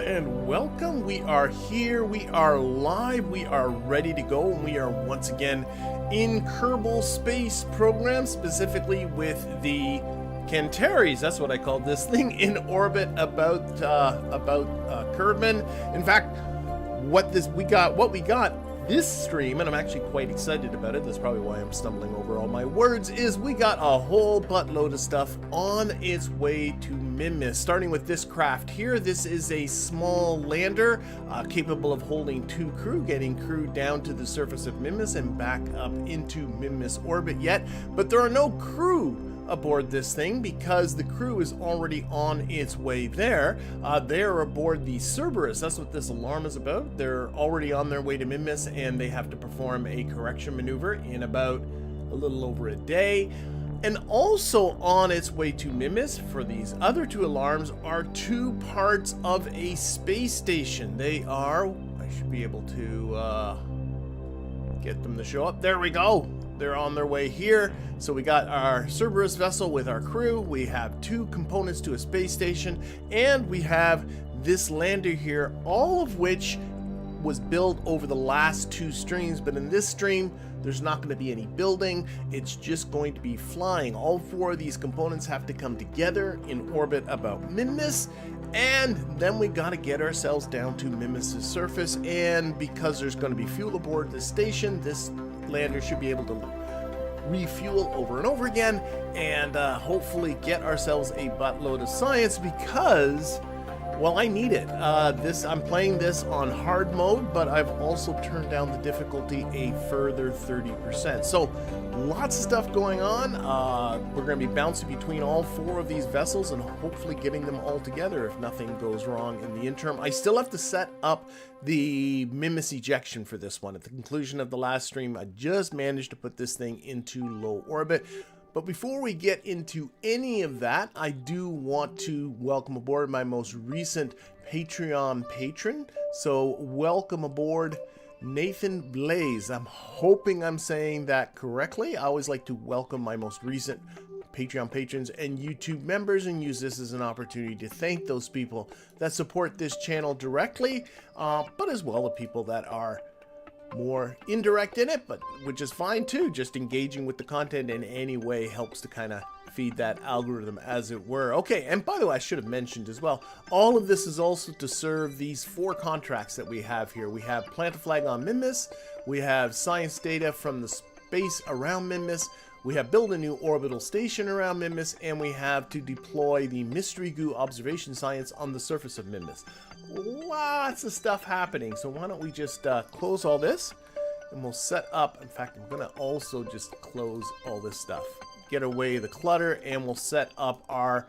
and welcome. We are here, we are live, we are ready to go, and we are once again in Kerbal space program, specifically with the Trajectories. That's what I called this thing, in orbit about Kerbal. In fact, what we got this stream, and I'm actually quite excited about it, that's probably why I'm stumbling over all my words, is we got a whole buttload of stuff on its way to Minmus, starting with this craft here. This is a small lander capable of holding 2 crew, getting crew down to the surface of Minmus and back up into Minmus orbit yet, but there are no crew aboard this thing because the crew is already on its way there. They're aboard the Cerberus. That's what this alarm is about. They're already on their way to Minmus, and they have to perform a correction maneuver in about a little over a day. And also on its way to Minmus for these other 2 alarms are 2 parts of a space station. They are, I should be able to get them to show up. There we go. They're on their way here. So we got our Cerberus vessel with our crew. We have 2 components to a space station, and we have this lander here, all of which was built over the last 2 streams. But in this stream, there's not going to be any building. It's just going to be flying. All 4 of these components have to come together in orbit about Minmus, and then we got to get ourselves down to Minmus's surface. And because there's going to be fuel aboard the station, this lander should be able to refuel over and over again, and hopefully get ourselves a buttload of science, because, well, I need it. I'm playing this on hard mode, but I've also turned down the difficulty a further 30%. So lots of stuff going on. We're going to be bouncing between all 4 of these vessels and hopefully getting them all together if nothing goes wrong in the interim. I still have to set up the Minmus ejection for this one. At the conclusion of the last stream, I just managed to put this thing into low orbit. But before we get into any of that, I do want to welcome aboard my most recent Patreon patron. So welcome aboard, Nathan Blaze. I'm hoping I'm saying that correctly. I always like to welcome my most recent Patreon patrons and YouTube members, and use this as an opportunity to thank those people that support this channel directly, but as well the people that are more indirect in it, but which is fine too. Just engaging with the content in any way helps to kind of feed that algorithm, as it were. Okay, and by the way, I should have mentioned as well, all of this is also to serve these 4 contracts that we have here. We have plant a flag on Minmus, we have science data from the space around Minmus, we have build a new orbital station around Minmus, and we have to deploy the Mystery Goo observation science on the surface of Minmus. Lots of stuff happening, so why don't we just close all this, and we'll set up. In fact, I'm going to also just close all this stuff, get away the clutter, and we'll set up our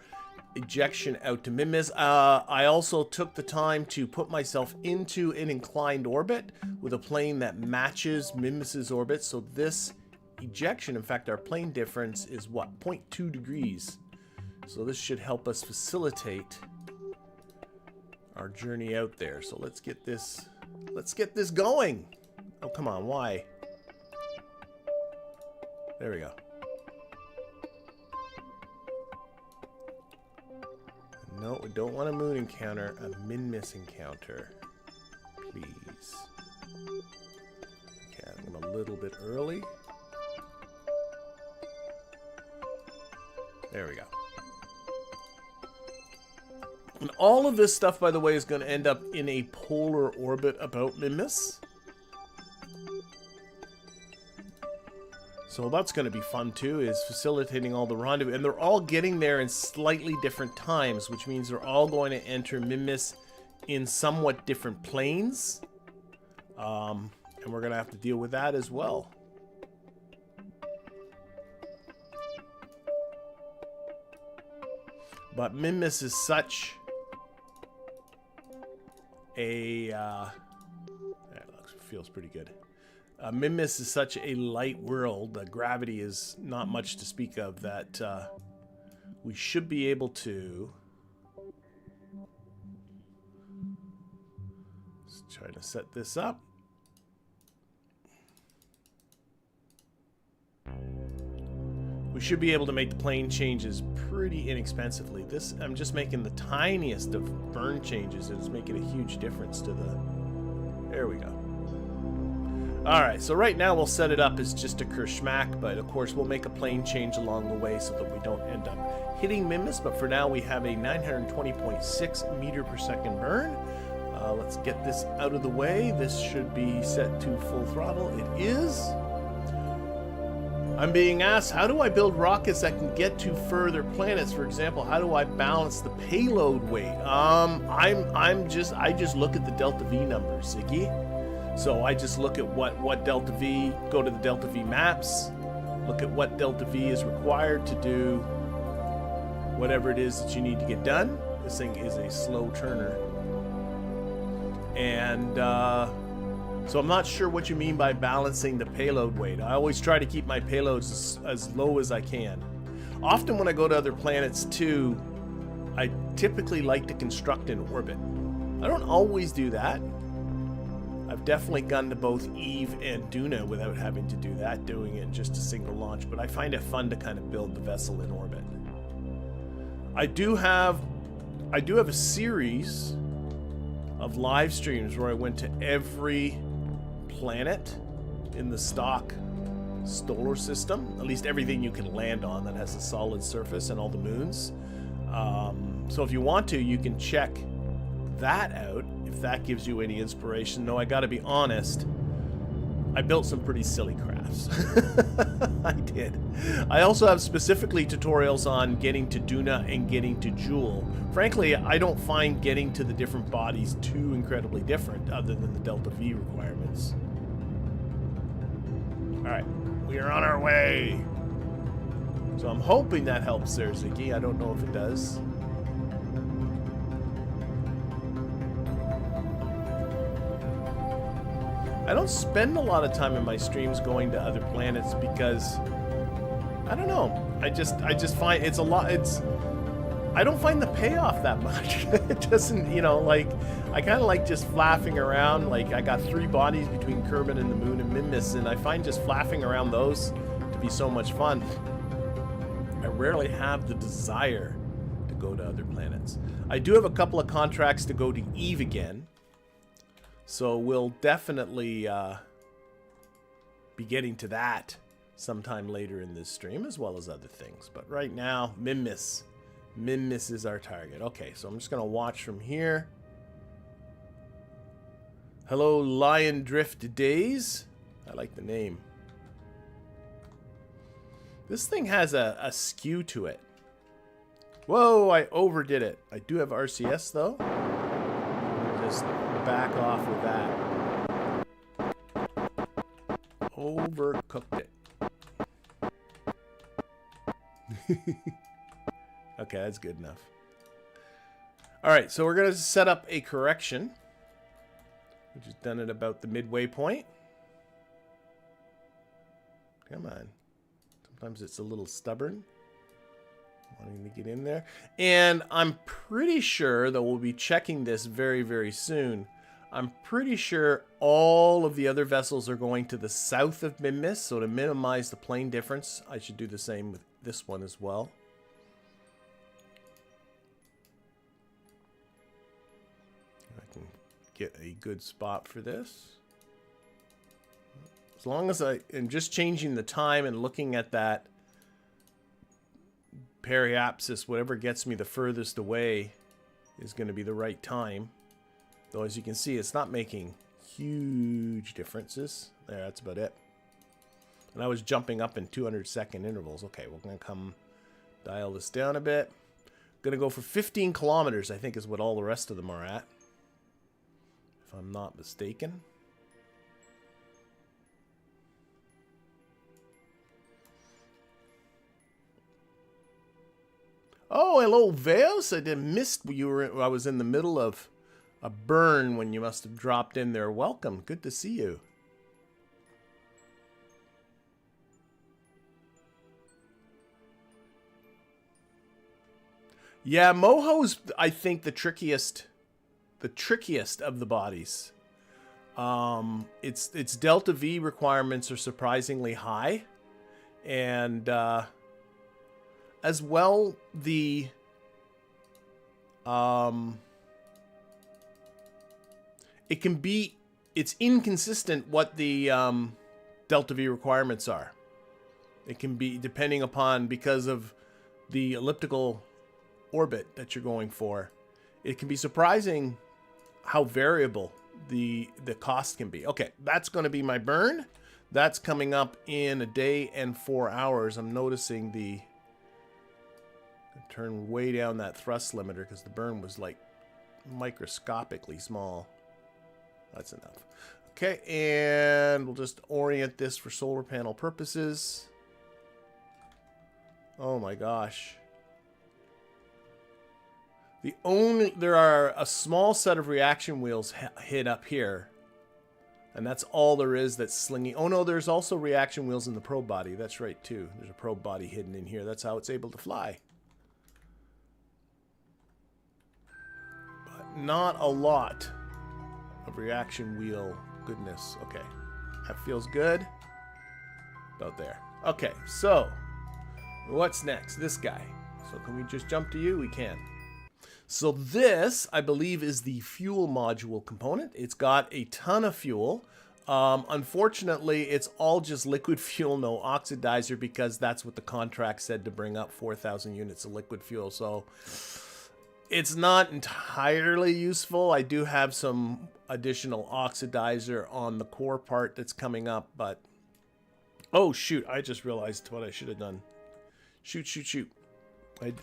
ejection out to Minmus. I also took the time to put myself into an inclined orbit with a plane that matches Minmus's orbit, so this ejection, in fact, our plane difference is what, 0.2 degrees. So this should help us facilitate our journey out there. So let's get this going. Oh, come on, why? There we go. No, we don't want a moon encounter, a Minmus encounter, please. Okay, I'm a little bit early. There we go. And all of this stuff, by the way, is going to end up in a polar orbit about Minmus. So that's going to be fun too, is facilitating all the rendezvous. And they're all getting there in slightly different times, which means they're all going to enter Minmus in somewhat different planes. And we're going to have to deal with that as well. But Minmus is such a feels pretty good. Minmus is such a light world. Gravity is not much to speak of, that we should be able to. Let's try to set this up. we should be able to make the plane changes pretty inexpensively. This, I'm just making the tiniest of burn changes, and it's making a huge difference to the... There we go. Alright, so right now we'll set it up as just a kerschmack, but of course we'll make a plane change along the way so that we don't end up hitting Minmus, but for now we have a 920.6 meter per second burn. Let's get this out of the way. This should be set to full throttle. It is. I'm being asked, how do I build rockets that can get to further planets? For example, how do I balance the payload weight? I just look at the delta V numbers, Ziggy. So I just look at what delta V, go to the delta V maps, look at what delta V is required to do whatever it is that you need to get done. This thing is a slow turner. And so I'm not sure what you mean by balancing the payload weight. I always try to keep my payloads as low as I can. Often when I go to other planets too, I typically like to construct an orbit. I don't always do that. I've definitely gone to both Eve and Duna without having to do that, doing it just a single launch, but I find it fun to kind of build the vessel in orbit. I do have a series of live streams where I went to every planet in the stock solar system, at least everything you can land on that has a solid surface, and all the moons. So if you want to, you can check that out if that gives you any inspiration. Though I gotta be honest, I built some pretty silly crafts. I did. I also have specifically tutorials on getting to Duna and getting to Joule. Frankly, I don't find getting to the different bodies too incredibly different, other than the delta V requirements. Alright, we are on our way. So I'm hoping that helps there, Ziggy. I don't know if it does. I don't spend a lot of time in my streams going to other planets because I don't know. I just find it's a lot. I don't find the payoff that much. It doesn't, you know, like I kind of like just flapping around. Like I got 3 bodies between Kerbal and the Moon and Minmus, and I find just flapping around those to be so much fun. I rarely have the desire to go to other planets. I do have a couple of contracts to go to Eve again. So we'll definitely be getting to that sometime later in this stream, as well as other things. But right now, Minmus. Minmus is our target. Okay, so I'm just going to watch from here. Hello, Lion Drift Days. I like the name. This thing has a skew to it. Whoa, I overdid it. I do have RCS, though. Just back off with that. Overcooked it. Okay, that's good enough. Alright, so we're going to set up a correction, which is done at about the midway point. Come on. Sometimes it's a little stubborn, wanting to get in there. And I'm pretty sure that we'll be checking this very, very soon. I'm pretty sure all of the other vessels are going to the south of Minmus, so to minimize the plane difference, I should do the same with this one as well. I can get a good spot for this. As long as I am just changing the time and looking at that periapsis, whatever gets me the furthest away is going to be the right time. Though as you can see, it's not making huge differences. There, that's about it. And I was jumping up in 200-second intervals. Okay, we're going to come dial this down a bit. Going to go for 15 kilometers, I think is what all the rest of them are at, if I'm not mistaken. Oh, hello, Veos. I missed you were. I was in the middle of a burn when you must have dropped in there. Welcome. Good to see you. Yeah, Moho's, I think, the trickiest of the bodies. Its delta V requirements are surprisingly high, and as well, it's inconsistent what the delta V requirements are. It can be depending upon, because of the elliptical orbit that you're going for, it can be surprising how variable the cost can be. Okay, that's going to be my burn. That's coming up in a day and 4 hours. I'm noticing turn way down that thrust limiter because the burn was like microscopically small. That's enough. Okay, and we'll just orient this for solar panel purposes. Oh my gosh. There are a small set of reaction wheels hid up here. And that's all there is that's slinging. Oh no, there's also reaction wheels in the probe body. That's right too. There's a probe body hidden in here. That's how it's able to fly. But not a lot of reaction wheel goodness. Okay, that feels good. About there. Okay, so what's next? This guy. So can we just jump to you? We can. So this, I believe, is the fuel module component. It's got a ton of fuel. Unfortunately, it's all just liquid fuel, no oxidizer, because that's what the contract said to bring up 4,000 units of liquid fuel. So it's not entirely useful. I do have some additional oxidizer on the core part that's coming up, but... Oh, shoot. I just realized what I should have done. Shoot.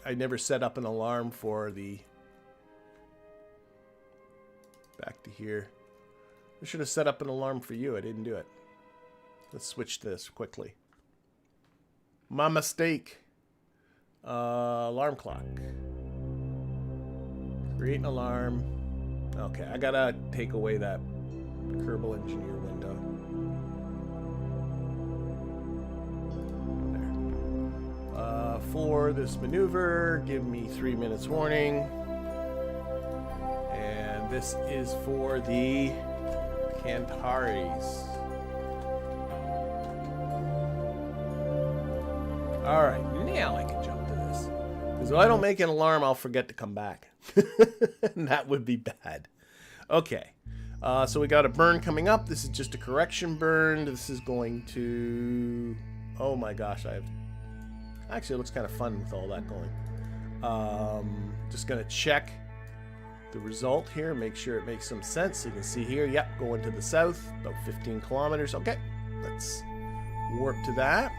I never set up an alarm for the... Back to here. I should have set up an alarm for you. I didn't do it. Let's switch this quickly. My mistake. Alarm clock. Create an alarm. Okay, I gotta take away that Kerbal engineer window. There. For this maneuver, give me 3 minutes warning. This is for the Cantaris. Alright, now I can jump to this. Because if I don't make an alarm, I'll forget to come back. And that would be bad. Okay, so we got a burn coming up. This is just a correction burn. This is going to... Oh my gosh, Actually, it looks kind of fun with all that going. Just going to check the result here, make sure it makes some sense. You can see here, yep, going to the south, about 15 kilometers. Okay, let's warp to that.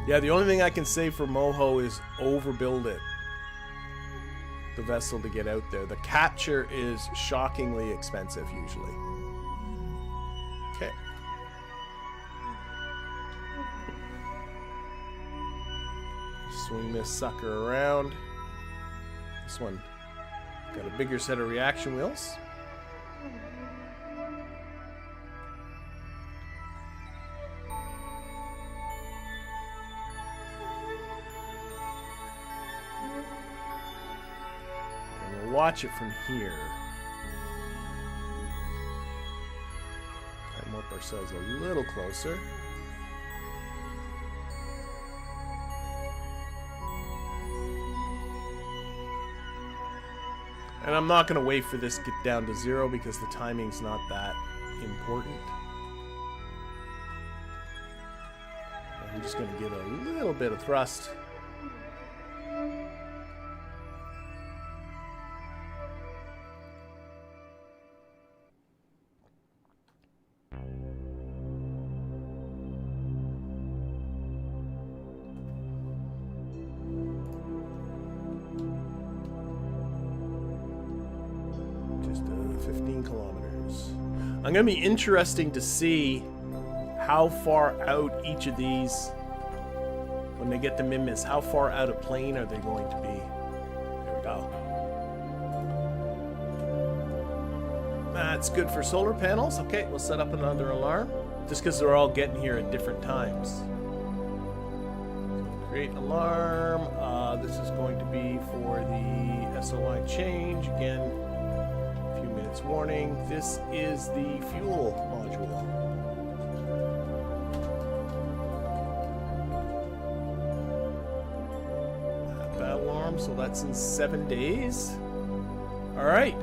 Yeah, the only thing I can say for Moho is overbuild it. The vessel to get out there. The capture is shockingly expensive usually. Okay. Swing this sucker around. This one got a bigger set of reaction wheels. And we'll watch it from here. Time warp ourselves a little closer. And I'm not going to wait for this to get down to 0 because the timing's not that important. I'm just going to give it a little bit of thrust. I'm going to be interesting to see how far out each of these, when they get the Minmus, how far out of plane are they going to be? There we go. That's good for solar panels. Okay, we'll set up another alarm. Just because they're all getting here at different times. Create an alarm. This is going to be for the SOI change. Again, a few minutes Maintenance warning. This is the fuel module. That alarm, so that's in 7 days. All right,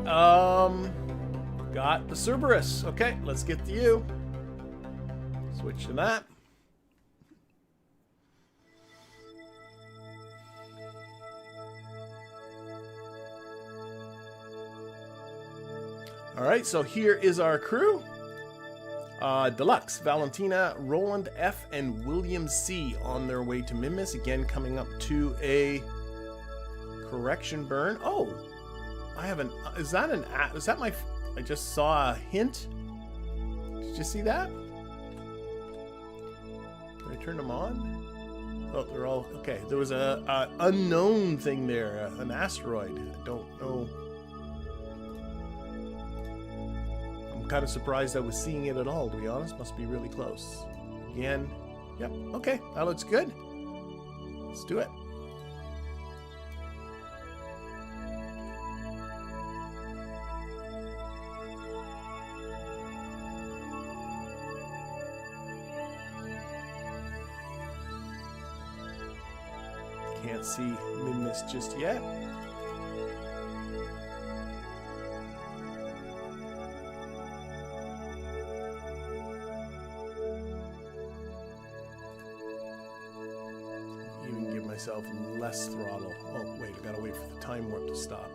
got the Cerberus. Okay, let's get to you. Switch to that. All right, so here is our crew. Deluxe, Valentina, Roland F, and William C on their way to Minmus. Again, coming up to a correction burn. Oh, I have an, is that my, I just saw a hint. Did you see that? Did I turn them on? Oh, they're all, okay. There was a unknown thing there, an asteroid. I don't know. I'm kind of surprised I was seeing it at all, to be honest. Must be really close. Again, yep, okay, that looks good. Let's do it. Can't see Minmus just yet. Even give myself less throttle. Oh, wait, I gotta wait for the time warp to stop.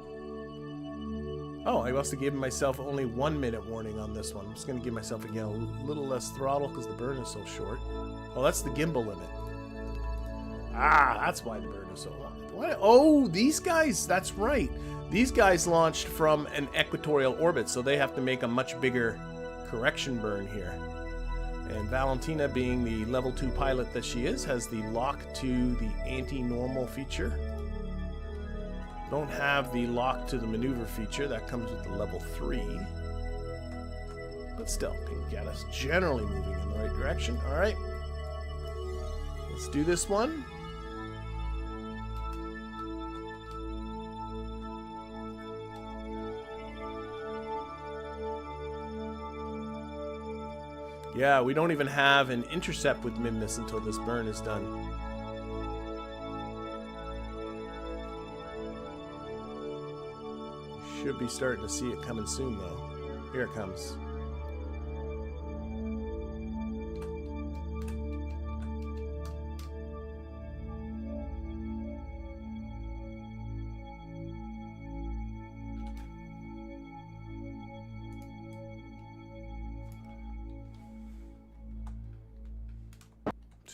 Oh, I must have given myself only 1 minute warning on this one. I'm just gonna give myself again a little less throttle because the burn is so short. Oh, that's the gimbal limit. Ah, that's why the burn is so long. What? Oh, these guys, that's right. These guys launched from an equatorial orbit, so they have to make a much bigger correction burn here. And Valentina, being the level 2 pilot that she is, has the lock to the anti-normal feature. Don't have the lock to the maneuver feature. That comes with the level 3. But still, can get us generally moving in the right direction. All right. Let's do this one. Yeah, we don't even have an intercept with Minmus until this burn is done. Should be starting to see it coming soon, though. Here it comes.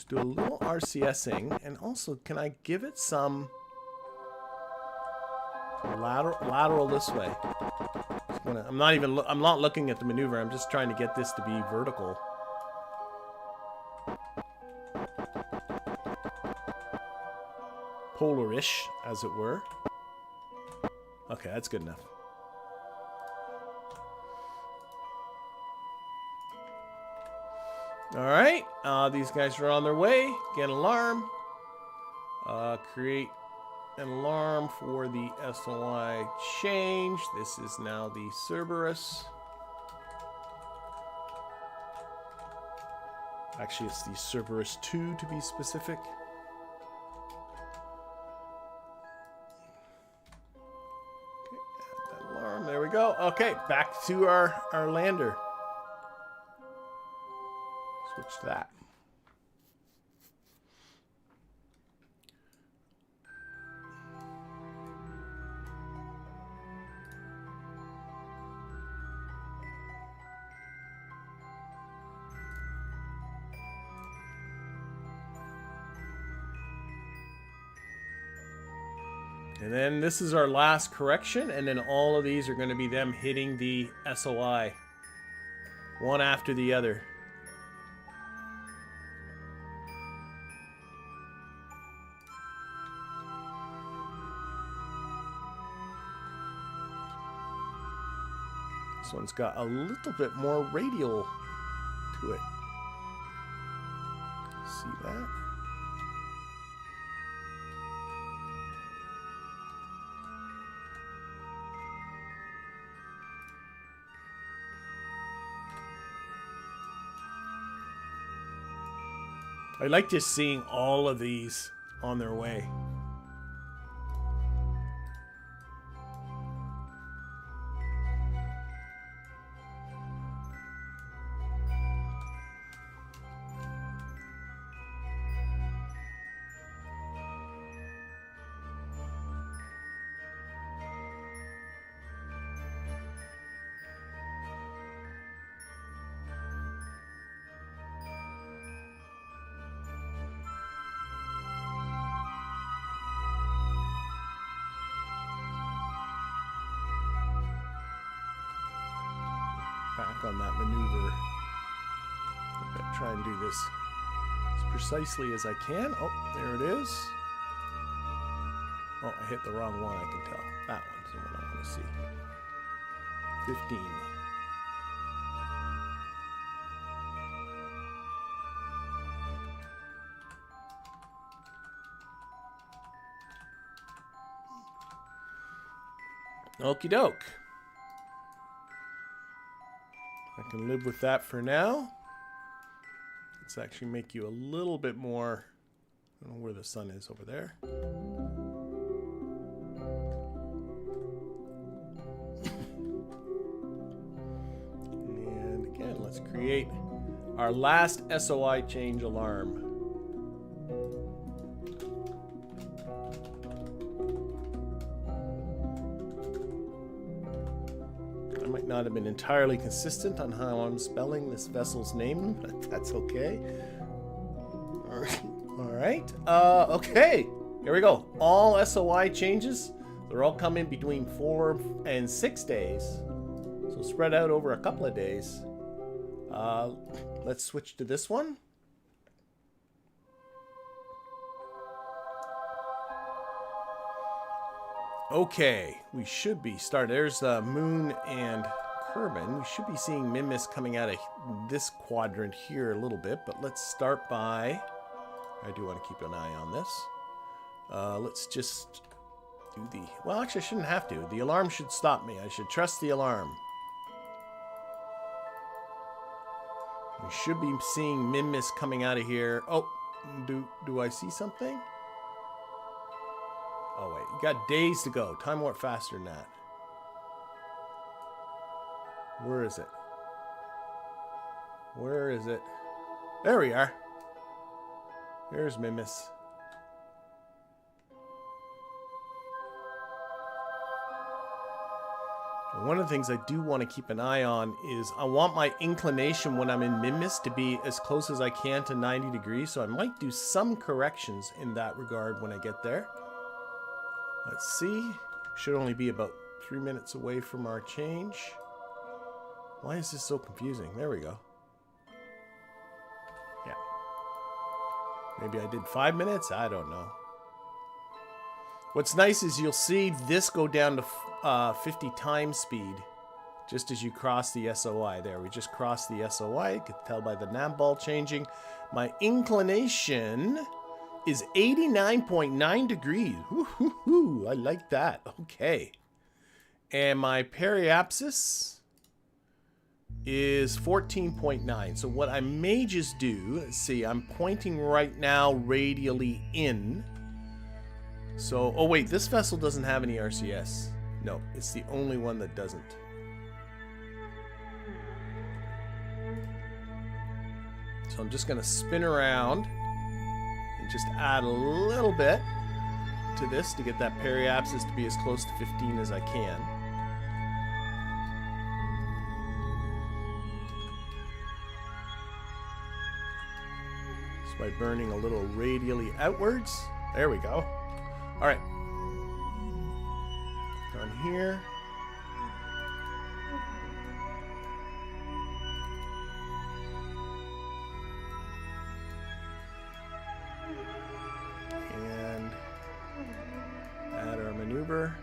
Do a little RCSing, and also, can I give it some lateral this way? I'm not looking at the maneuver. I'm just trying to get this to be vertical. Polarish, as it were. Okay, that's good enough. All right, these guys are on their way. Get an alarm. Create an alarm for the SOI change. This is now the Cerberus. Actually, it's the Cerberus 2 to be specific. Okay, add that alarm. There we go. Okay, back to our lander. Switch to that. And then this is our last correction, and then all of these are going to be them hitting the SOI one after the other. This one's got a little bit more radial to it. See that? I like just seeing all of these on their way. Back on that maneuver. I'm gonna try and do this as precisely as I can. Oh, there it is. Oh, I hit the wrong one, I can tell. That one's the one I want to see. 15. Okie doke. I can live with that for now. Let's actually make you a little bit more. I don't know where the sun is over there. And again, let's create our last SOI change alarm. Not have been entirely consistent on how I'm spelling this vessel's name, but that's okay. All right. Okay. Here we go. All SOI changes. They're all coming between 4 and 6 days. So spread out over a couple of days. Let's switch to this one. Okay, we should be starting. There's Moon and Kerbal. We should be seeing Minmus coming out of this quadrant here a little bit, but let's start by... I do want to keep an eye on this. Let's just do the... Well, actually, I shouldn't have to. The alarm should stop me. I should trust the alarm. We should be seeing Minmus coming out of here. Oh, do I see something? Oh, wait. You got days to go. Time warp faster than that. Where is it? Where is it? There we are. There's Minmus. And one of the things I do want to keep an eye on is I want my inclination when I'm in Minmus to be as close as I can to 90 degrees. So I might do some corrections in that regard when I get there. Let's see. Should only be about 3 minutes away from our change. Why is this so confusing? There we go. Yeah. Maybe I did 5 minutes? I don't know. What's nice is you'll see this go down to 50 times speed just as you cross the SOI. There, we just crossed the SOI. You can tell by the Navball changing. My inclination is 89.9 degrees. Woo-hoo-hoo. I like that. Okay. And my periapsis is 14.9. So what I may just do, let's see, I'm pointing right now radially in. So, oh wait, this vessel doesn't have any RCS. No, it's the only one that doesn't. So I'm just going to spin around and just add a little bit to this to get that periapsis to be as close to 15 as I can. Just by burning a little radially outwards. There we go. All right. On here. And add our maneuver.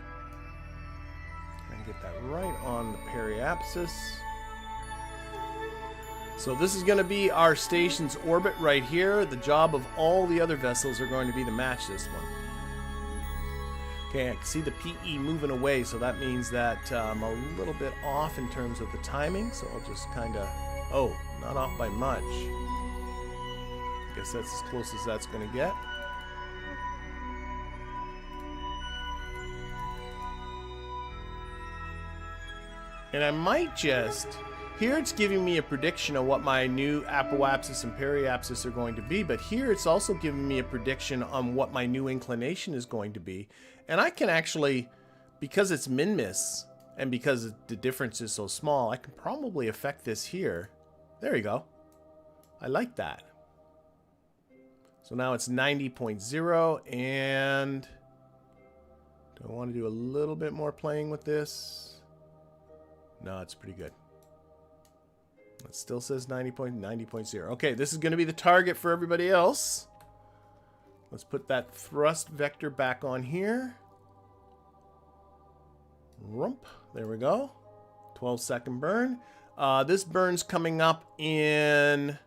And get that right on the periapsis. So this is going to be our station's orbit right here. The job of all the other vessels are going to be to match this one. Okay, I can see the PE moving away, so that means that I'm a little bit off in terms of the timing, so I'll just kind of... Oh, not off by much. guess that's as close as that's going to get. And I might just... Here it's giving me a prediction of what my new apoapsis and periapsis are going to be, but here it's also giving me a prediction on what my new inclination is going to be. And I can actually, because it's Minmus, and because the difference is so small, I can probably affect this here. There you go. I like that. So now it's 90.0, and do I want to do a little bit more playing with this? No, it's pretty good. It still says 90.0. Okay, this is going to be the target for everybody else. Let's put that thrust vector back on here. Rump. There we go. 12-second burn. This burn's coming up in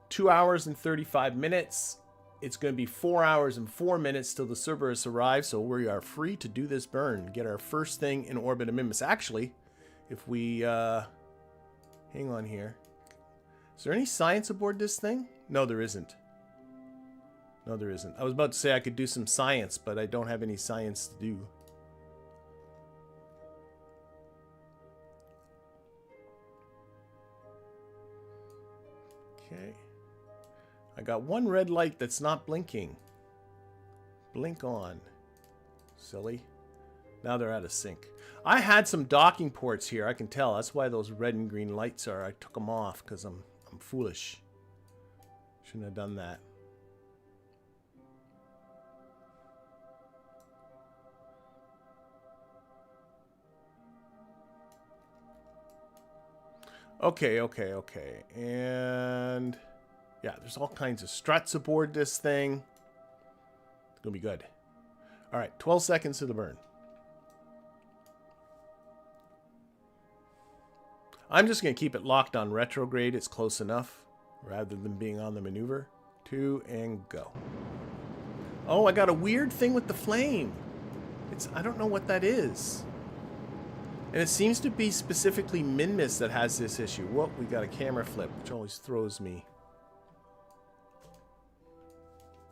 2 hours and 35 minutes. It's going to be 4 hours and 4 minutes till the Cerberus arrives, so we are free to do this burn. Get our first thing in orbit of Minmus. Actually, if we... hang on here. Is there any science aboard this thing? No, there isn't. No, there isn't. I was about to say I could do some science, but I don't have any science to do. Okay. I got one red light that's not blinking. Blink on. Silly. Now they're out of sync. I had some docking ports here, I can tell. That's why those red and green lights are. I took them off because I'm foolish. Shouldn't have done that. Okay. And yeah, there's all kinds of struts aboard this thing. It's gonna be good. All right, 12 seconds to the burn. I'm just going to keep it locked on retrograde. It's close enough rather than being on the maneuver. 2 and go. Oh, I got a weird thing with the flame. I don't know what that is. And it seems to be specifically Minmus that has this issue. Whoa, we got a camera flip, which always throws me.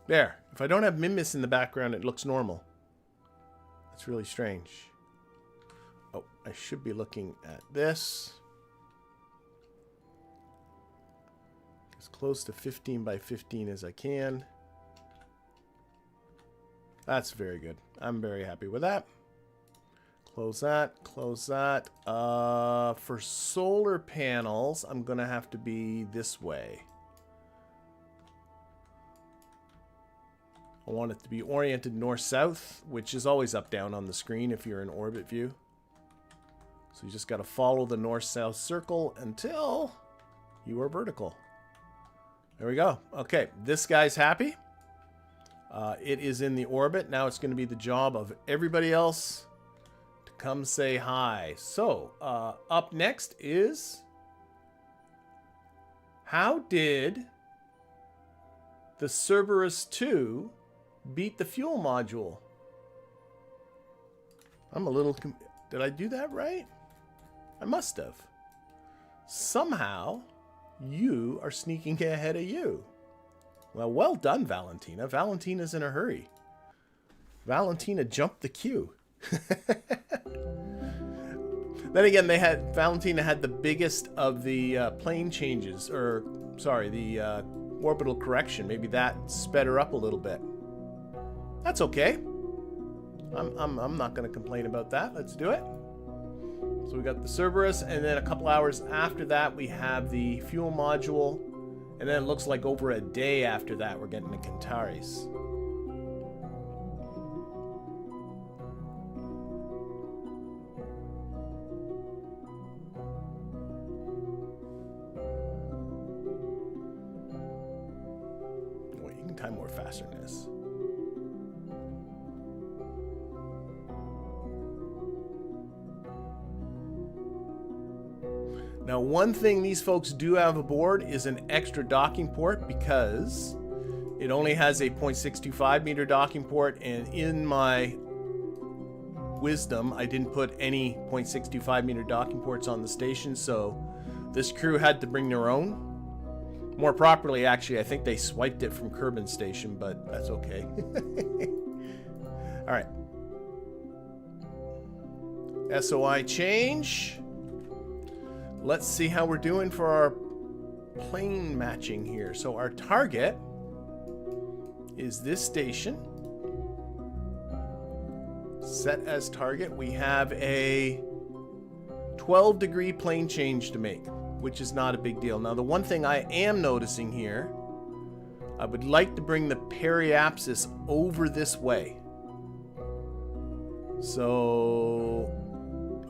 There. If I don't have Minmus in the background, it looks normal. That's really strange. Oh, I should be looking at this. As close to 15 by 15 as I can. That's very good. I'm very happy with that. Close that. Close that. For solar panels, I'm going to have to be this way. I want it to be oriented north-south, which is always up-down on the screen if you're in orbit view. So you just got to follow the north-south circle until you are vertical. There we go. Okay, this guy's happy. It is in the orbit. Now it's going to be the job of everybody else to come say hi. So, up next is... How did the Cerberus 2 beat the fuel module? I'm a little... Did I do that right? I must have. Somehow, you are sneaking ahead of you. Well done, Valentina. Valentina's in a hurry. Valentina jumped the queue. Then again, Valentina had the biggest of the plane changes, or sorry, the orbital correction. Maybe that sped her up a little bit. That's okay. I'm not going to complain about that. Let's do it. So we got the Cerberus, and then a couple hours after that, we have the fuel module, and then it looks like over a day after that, we're getting the Centaurus. Wait, you can time more faster than this. Now, one thing these folks do have aboard is an extra docking port, because it only has a 0.625 meter docking port, and in my wisdom, I didn't put any 0.625 meter docking ports on the station, so this crew had to bring their own. More properly, actually, I think they swiped it from Kerbal Station, but that's okay. All right. SOI change. Let's see how we're doing for our plane matching here. So our target is this station. Set as target. We have a 12-degree plane change to make, which is not a big deal. Now, the one thing I am noticing here, I would like to bring the periapsis over this way. So,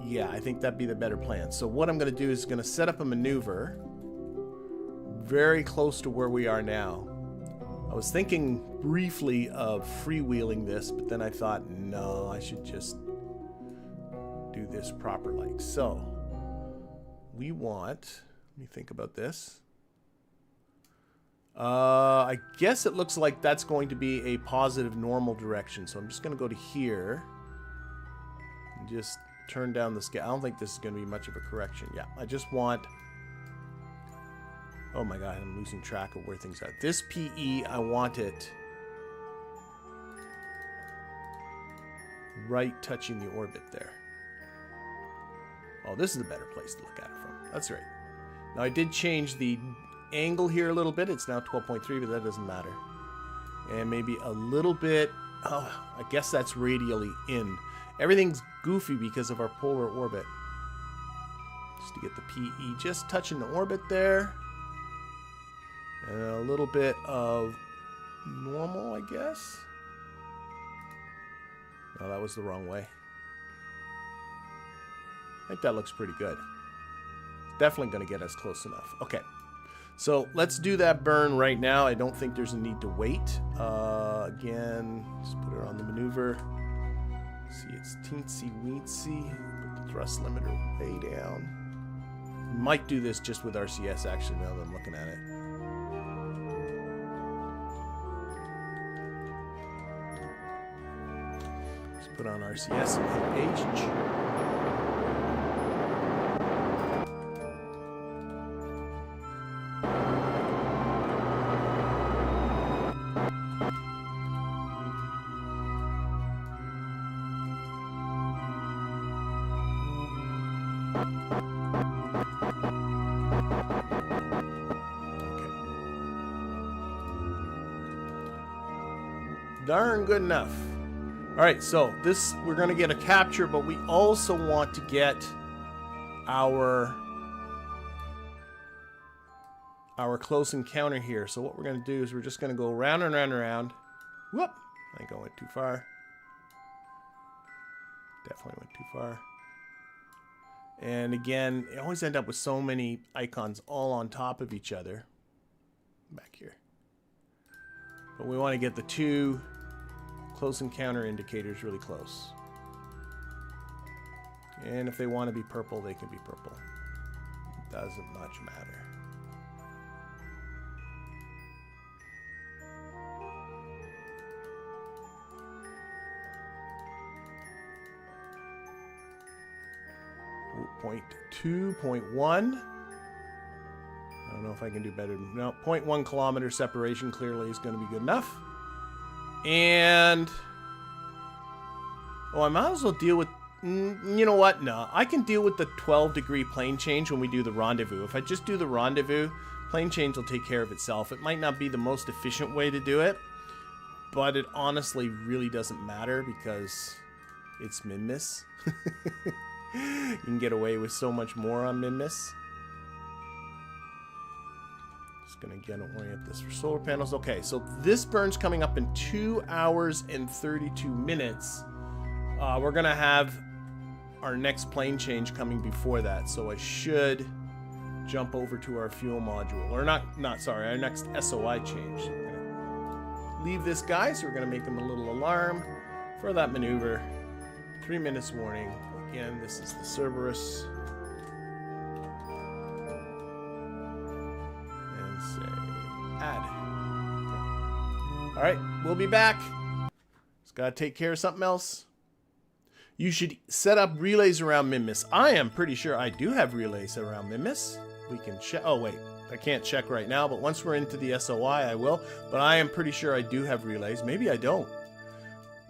yeah, I think that'd be the better plan. So what I'm going to do is going to set up a maneuver very close to where we are now. I was thinking briefly of freewheeling this, but then I thought, no, I should just do this proper like so. We want, let me think about this. I guess it looks like that's going to be a positive normal direction. So I'm just going to go to here and just turn down the scale. I don't think this is going to be much of a correction. Yeah, I just want, oh my God, I'm losing track of where things are. This PE, I want it right touching the orbit there. Oh, this is a better place to look at it from. That's right. Now, I did change the angle here a little bit. It's now 12.3, but that doesn't matter. And maybe a little bit, oh, I guess that's radially in. Everything's goofy because of our polar orbit. Just to get the PE just touching the orbit there. And a little bit of normal, I guess. No, that was the wrong way. I think that looks pretty good. Definitely going to get us close enough. Okay. So let's do that burn right now. I don't think there's a need to wait. Again, just put it on the maneuver. See, it's teensy weensy. Put the thrust limiter way down. Might do this just with RCS actually now that I'm looking at it. Just put on RCS and hit H. Darn good enough. All right, so this, we're going to get a capture, but we also want to get our close encounter here. So what we're going to do is we're just going to go round and round and round. Whoop! I think I went too far. Definitely went too far. And again, you always end up with so many icons all on top of each other. Back here. But we want to get the two close encounter indicators really close. And if they want to be purple, they can be purple. It doesn't much matter. Point 2, 0.1. I don't know if I can do better. No, 0.1 kilometer separation clearly is going to be good enough. And oh, I might as well deal with, you know what? No, I can deal with the 12-degree plane change when we do the rendezvous. If I just do the rendezvous, plane change will take care of itself. It might not be the most efficient way to do it, but it honestly really doesn't matter because it's Minmus. You can get away with so much more on Minmus. Just gonna again orient this for solar panels. Okay, so this burn's coming up in 2 hours and 32 minutes. We're gonna have our next plane change coming before that, so I should jump over to our fuel module, or sorry, our next SOI change. So we're gonna leave this guy, so we're gonna make him a little alarm for that maneuver. 3 minutes warning. Again, this is the Cerberus. And say add. Okay. All right, we'll be back. Just gotta take care of something else. You should set up relays around Minmus. I am pretty sure I do have relays around Minmus. We can check. Oh, wait. I can't check right now, but once we're into the SOI, I will. But I am pretty sure I do have relays. Maybe I don't.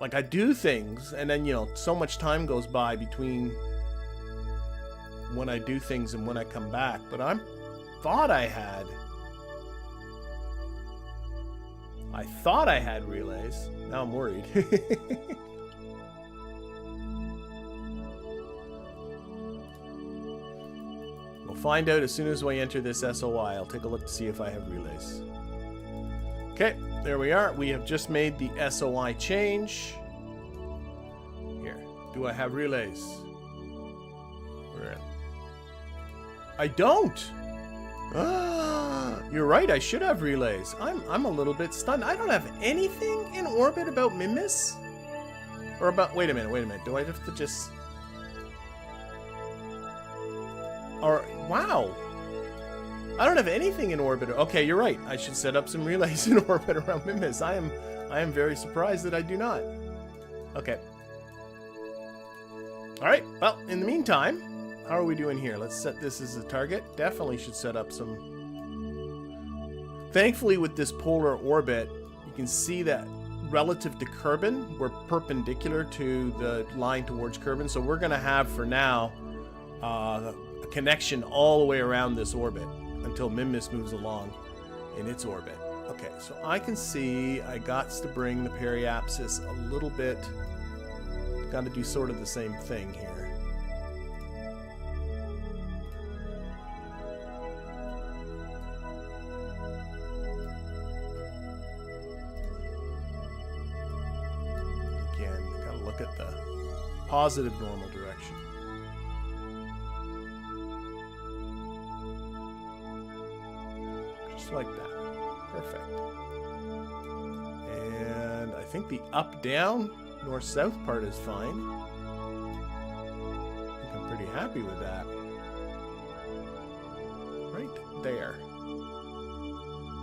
Like, I do things, and then, you know, so much time goes by between when I do things and when I come back. But I thought I had relays. Now I'm worried. We'll find out as soon as we enter this SOI. I'll take a look to see if I have relays. Okay, there we are. We have just made the SOI change. Here, do I have relays? Where are I don't! You're right, I should have relays. I'm a little bit stunned. I don't have anything in orbit about Minmus? Or about... Wait a minute. Do I have to just... Or... Wow! I don't have anything in orbit. Okay, you're right. I should set up some relays in orbit around Minmus. I am very surprised that I do not. Okay. Alright, well, in the meantime, how are we doing here? Let's set this as a target. Definitely should set up some... Thankfully, with this polar orbit, you can see that relative to Kerbal, we're perpendicular to the line towards Kerbal. So we're going to have, for now, a connection all the way around this orbit until Minmus moves along in its orbit. Okay, so I can see I got to bring the periapsis a little bit. Got to do sort of the same thing here. Again, got to look at the positive normal direction. Like that. Perfect. And I think the up-down, north-south part is fine. I think I'm pretty happy with that. Right there.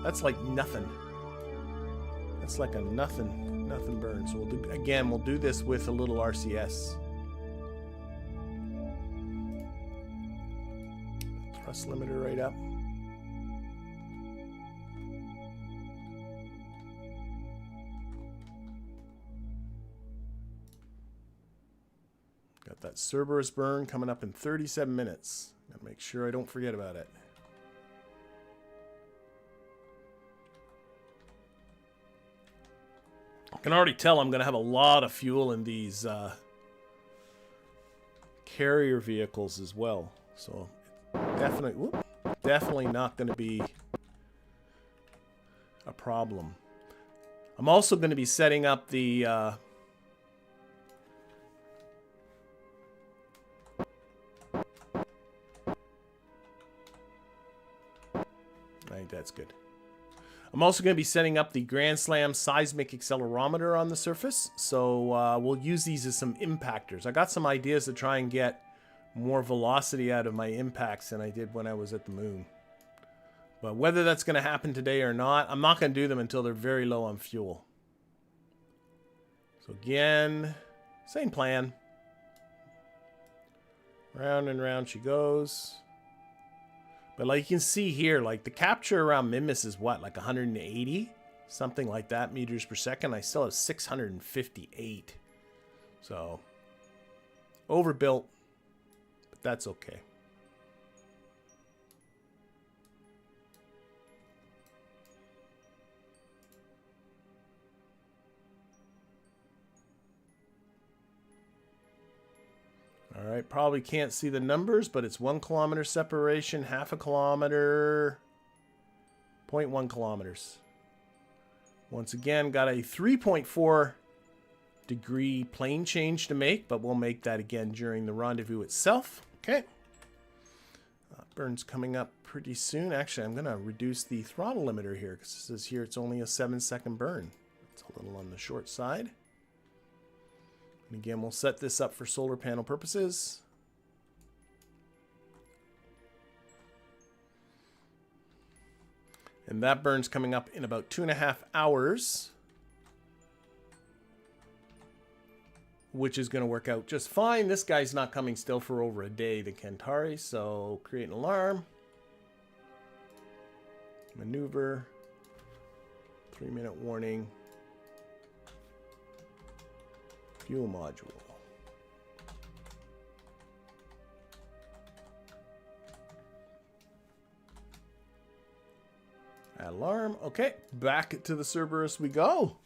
That's like nothing. That's like a nothing burn. So we'll do this with a little RCS. Thrust limiter right up. Got that Cerberus burn coming up in 37 minutes. Gotta make sure I don't forget about it. I can already tell I'm gonna have a lot of fuel in these carrier vehicles as well. So definitely not gonna be a problem. I'm also gonna be setting up the I think that's good. I'm also going to be setting up the Grand Slam seismic accelerometer on the surface. So we'll use these as some impactors. I got some ideas to try and get more velocity out of my impacts than I did when I was at the moon. But whether that's going to happen today or not, I'm not going to do them until they're very low on fuel. So again, same plan. Round and round she goes. But like you can see here, like the capture around Minmus is what, like 180? Something like that meters per second. I still have 658. So, overbuilt, but that's okay. All right, probably can't see the numbers, but it's 1 kilometer separation, half a kilometer, 0.1 kilometers. Once again, got a 3.4 degree plane change to make, but we'll make that again during the rendezvous itself. Okay. Burn's coming up pretty soon. Actually, I'm going to reduce the throttle limiter here because it says here it's only a 7-second burn. It's a little on the short side. And again, we'll set this up for solar panel purposes. And that burn's coming up in about 2.5 hours. Which is going to work out just fine. This guy's not coming still for over a day, the Kentari. So create an alarm. Maneuver. 3-minute warning. Fuel module. Alarm. Okay, back to the Cerberus we go.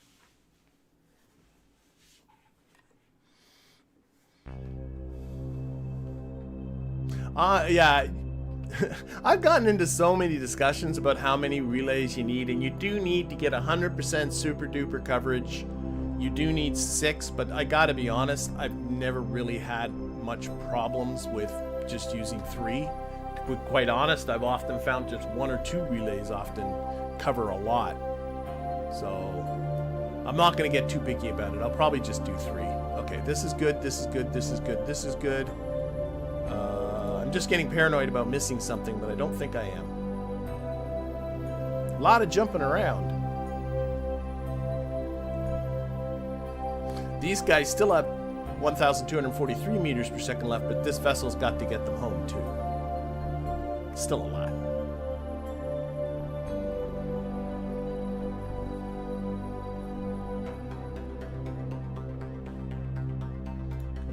Yeah. I've gotten into so many discussions about how many relays you need, and you do need to get 100% super duper coverage. You do need 6, but I gotta be honest, I've never really had much problems with just using 3. To be quite honest, I've often found just 1 or 2 relays often cover a lot. So I'm not gonna get too picky about it. I'll probably just do 3. Okay, this is good, this is good, this is good, this is good. I'm just getting paranoid about missing something, but I don't think I am. A lot of jumping around. These guys still have 1,243 meters per second left, but this vessel's got to get them home too. Still a lot.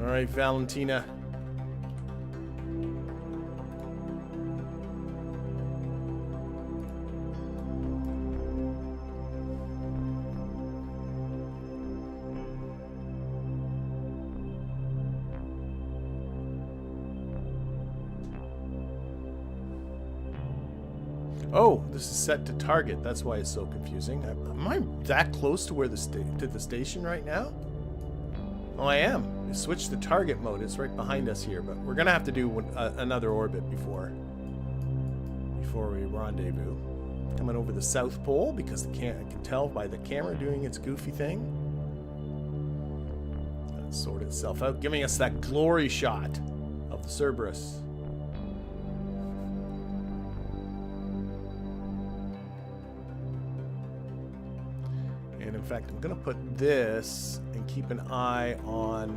All right, Valentina. Oh, this is set to target. That's why it's so confusing. Am I that close to where the station right now? Oh, I am. I switched to target mode. It's right behind us here, but we're gonna have to do another orbit before we rendezvous. Coming over the South Pole because I can tell by the camera doing its goofy thing. That'll sort itself out, giving us that glory shot of the Cerberus. In fact, I'm going to put this and keep an eye on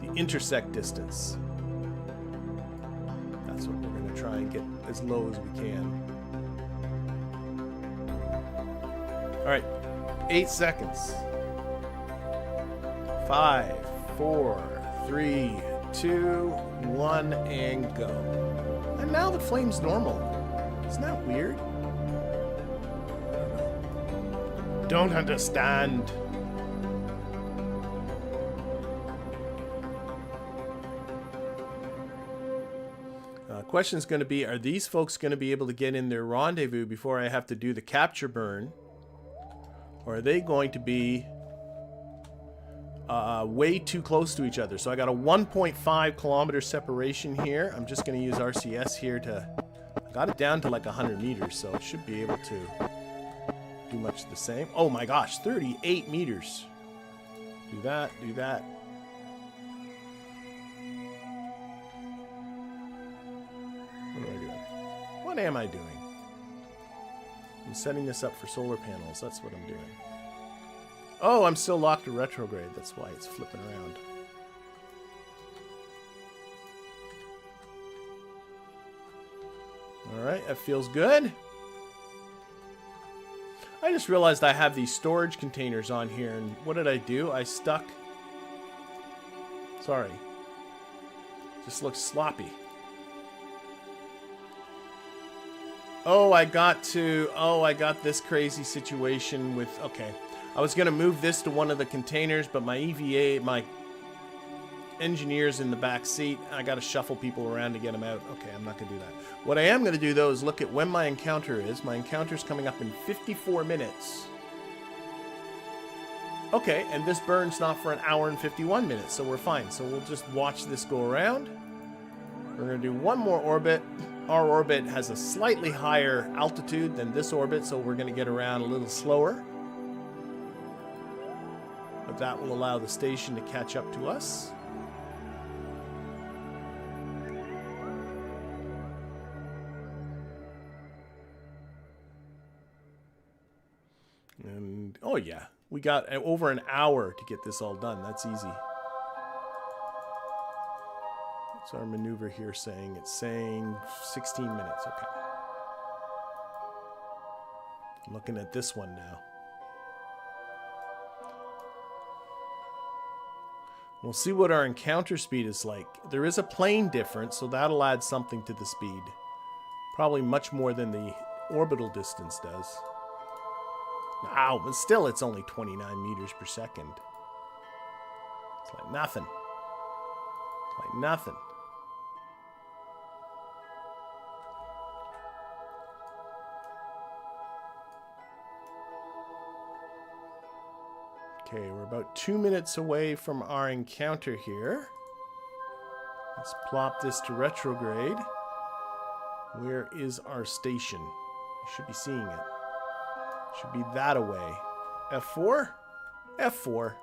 the intersect distance. That's what we're going to try and get as low as we can. All right, 8 seconds. 5, 4, 3, 2, 1, and go. And now the flame's normal. Isn't that weird? Don't understand. Question's going to be, are these folks going to be able to get in their rendezvous before I have to do the capture burn? Or are they going to be way too close to each other? So I got a 1.5 kilometer separation here. I'm just going to use RCS here to... I got it down to like 100 meters, so it should be able to do much the same. Oh my gosh, 38 meters. Do that, do that. What am I doing? What am I doing? I'm setting this up for solar panels. That's what I'm doing. Oh, I'm still locked to retrograde. That's why it's flipping around. All right, that feels good. I just realized I have these storage containers on here, and what did I do? I stuck... Sorry. Just looks sloppy. Oh, I got this crazy situation with... Okay. I was going to move this to one of the containers, but my EVA, my engineer's in the back seat. I got to shuffle people around to get them out. Okay, I'm not going to do that. What I am going to do, though, is look at when my encounter is. My encounter's coming up in 54 minutes. Okay, and this burn's not for an hour and 51 minutes, so we're fine. So we'll just watch this go around. We're going to do one more orbit. Our orbit has a slightly higher altitude than this orbit, so we're going to get around a little slower. But that will allow the station to catch up to us. And, oh yeah, we got over an hour to get this all done. That's easy. What's our maneuver here saying? It's saying 16 minutes. Okay. I'm looking at this one now. We'll see what our encounter speed is like. There is a plane difference, so that'll add something to the speed. Probably much more than the orbital distance does. Wow, but still it's only 29 meters per second. It's like nothing. Like nothing. Okay, we're about 2 minutes away from our encounter here. Let's plop this to retrograde. Where is our station? You should be seeing it. Should be that away. F4? F4.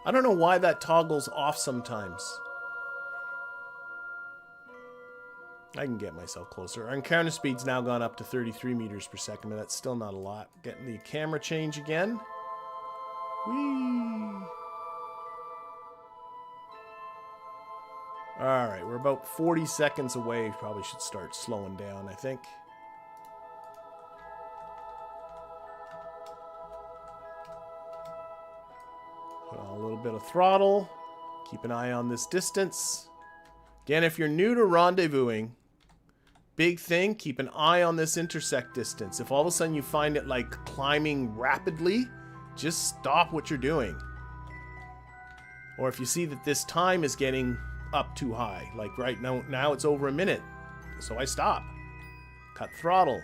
I don't know why that toggles off sometimes. I can get myself closer. Our encounter speed's now gone up to 33 meters per second, but that's still not a lot. Getting the camera change again. Whee! Alright, we're about 40 seconds away. Probably should start slowing down, I think. Put on a little bit of throttle. Keep an eye on this distance. Again, if you're new to rendezvousing, big thing, keep an eye on this intersect distance. If all of a sudden you find it like climbing rapidly, just stop what you're doing. Or if you see that this time is getting up too high, like right now it's over a minute, so I stop. Cut throttle.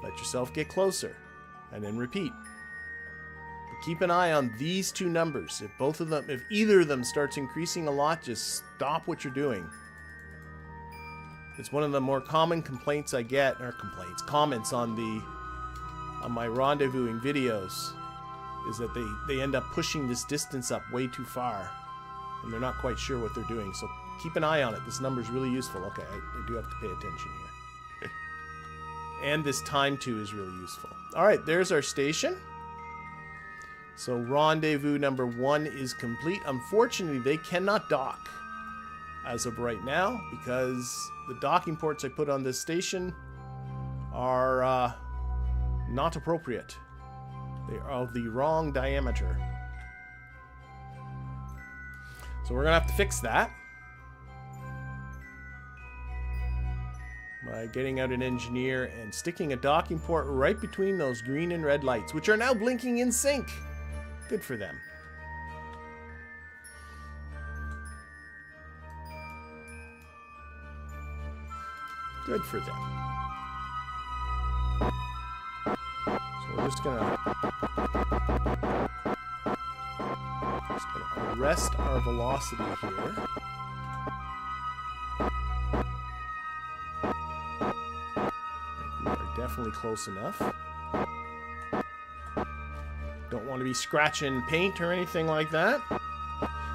Let yourself get closer. And then repeat. But keep an eye on these two numbers. If either of them starts increasing a lot, just stop what you're doing. It's one of the more common complaints I get, or comments on my rendezvousing videos, is that they end up pushing this distance up way too far, and they're not quite sure what they're doing. So keep an eye on it. This number is really useful. Okay, I do have to pay attention here. And this time too is really useful. All right, there's our station. So rendezvous number 1 is complete. Unfortunately, they cannot dock as of right now, because the docking ports I put on this station are not appropriate. They are of the wrong diameter. So we're going to have to fix that by getting out an engineer and sticking a docking port right between those green and red lights, which are now blinking in sync. Good for them. Good for them. So we're just gonna arrest our velocity here. We are definitely close enough. Don't want to be scratching paint or anything like that.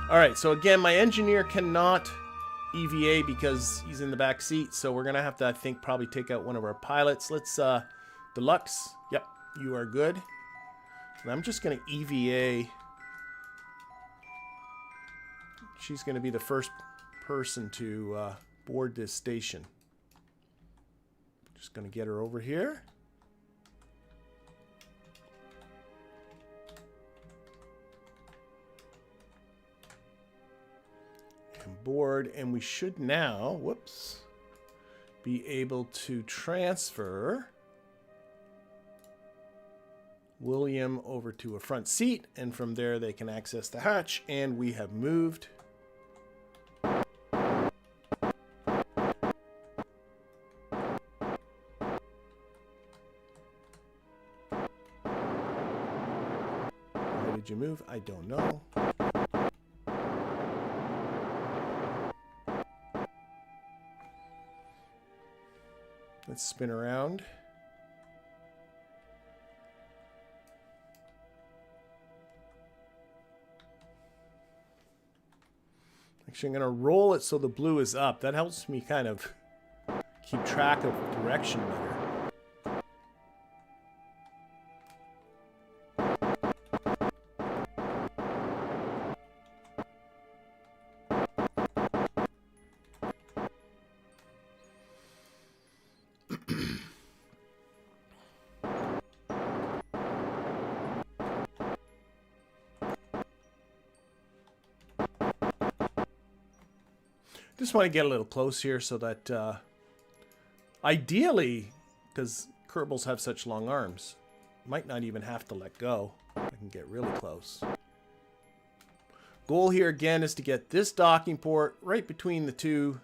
Alright, so again, my engineer cannot EVA because he's in the back seat, so we're gonna have to, I think, probably take out one of our pilots. Let's Deluxe. Yep, you are good. And I'm just gonna EVA. She's gonna be the first person to board this station. Just gonna get her over here. Board, and we should now, whoops, be able to transfer William over to a front seat, and from there they can access the hatch, and we have moved. Why did you move? I don't know. Let's spin around. Actually, I'm going to roll it so the blue is up. That helps me kind of keep track of direction better. Just want to get a little close here so that ideally, because Kerbals have such long arms, might not even have to let go. I can get really close. Goal here again is to get this docking port right between the two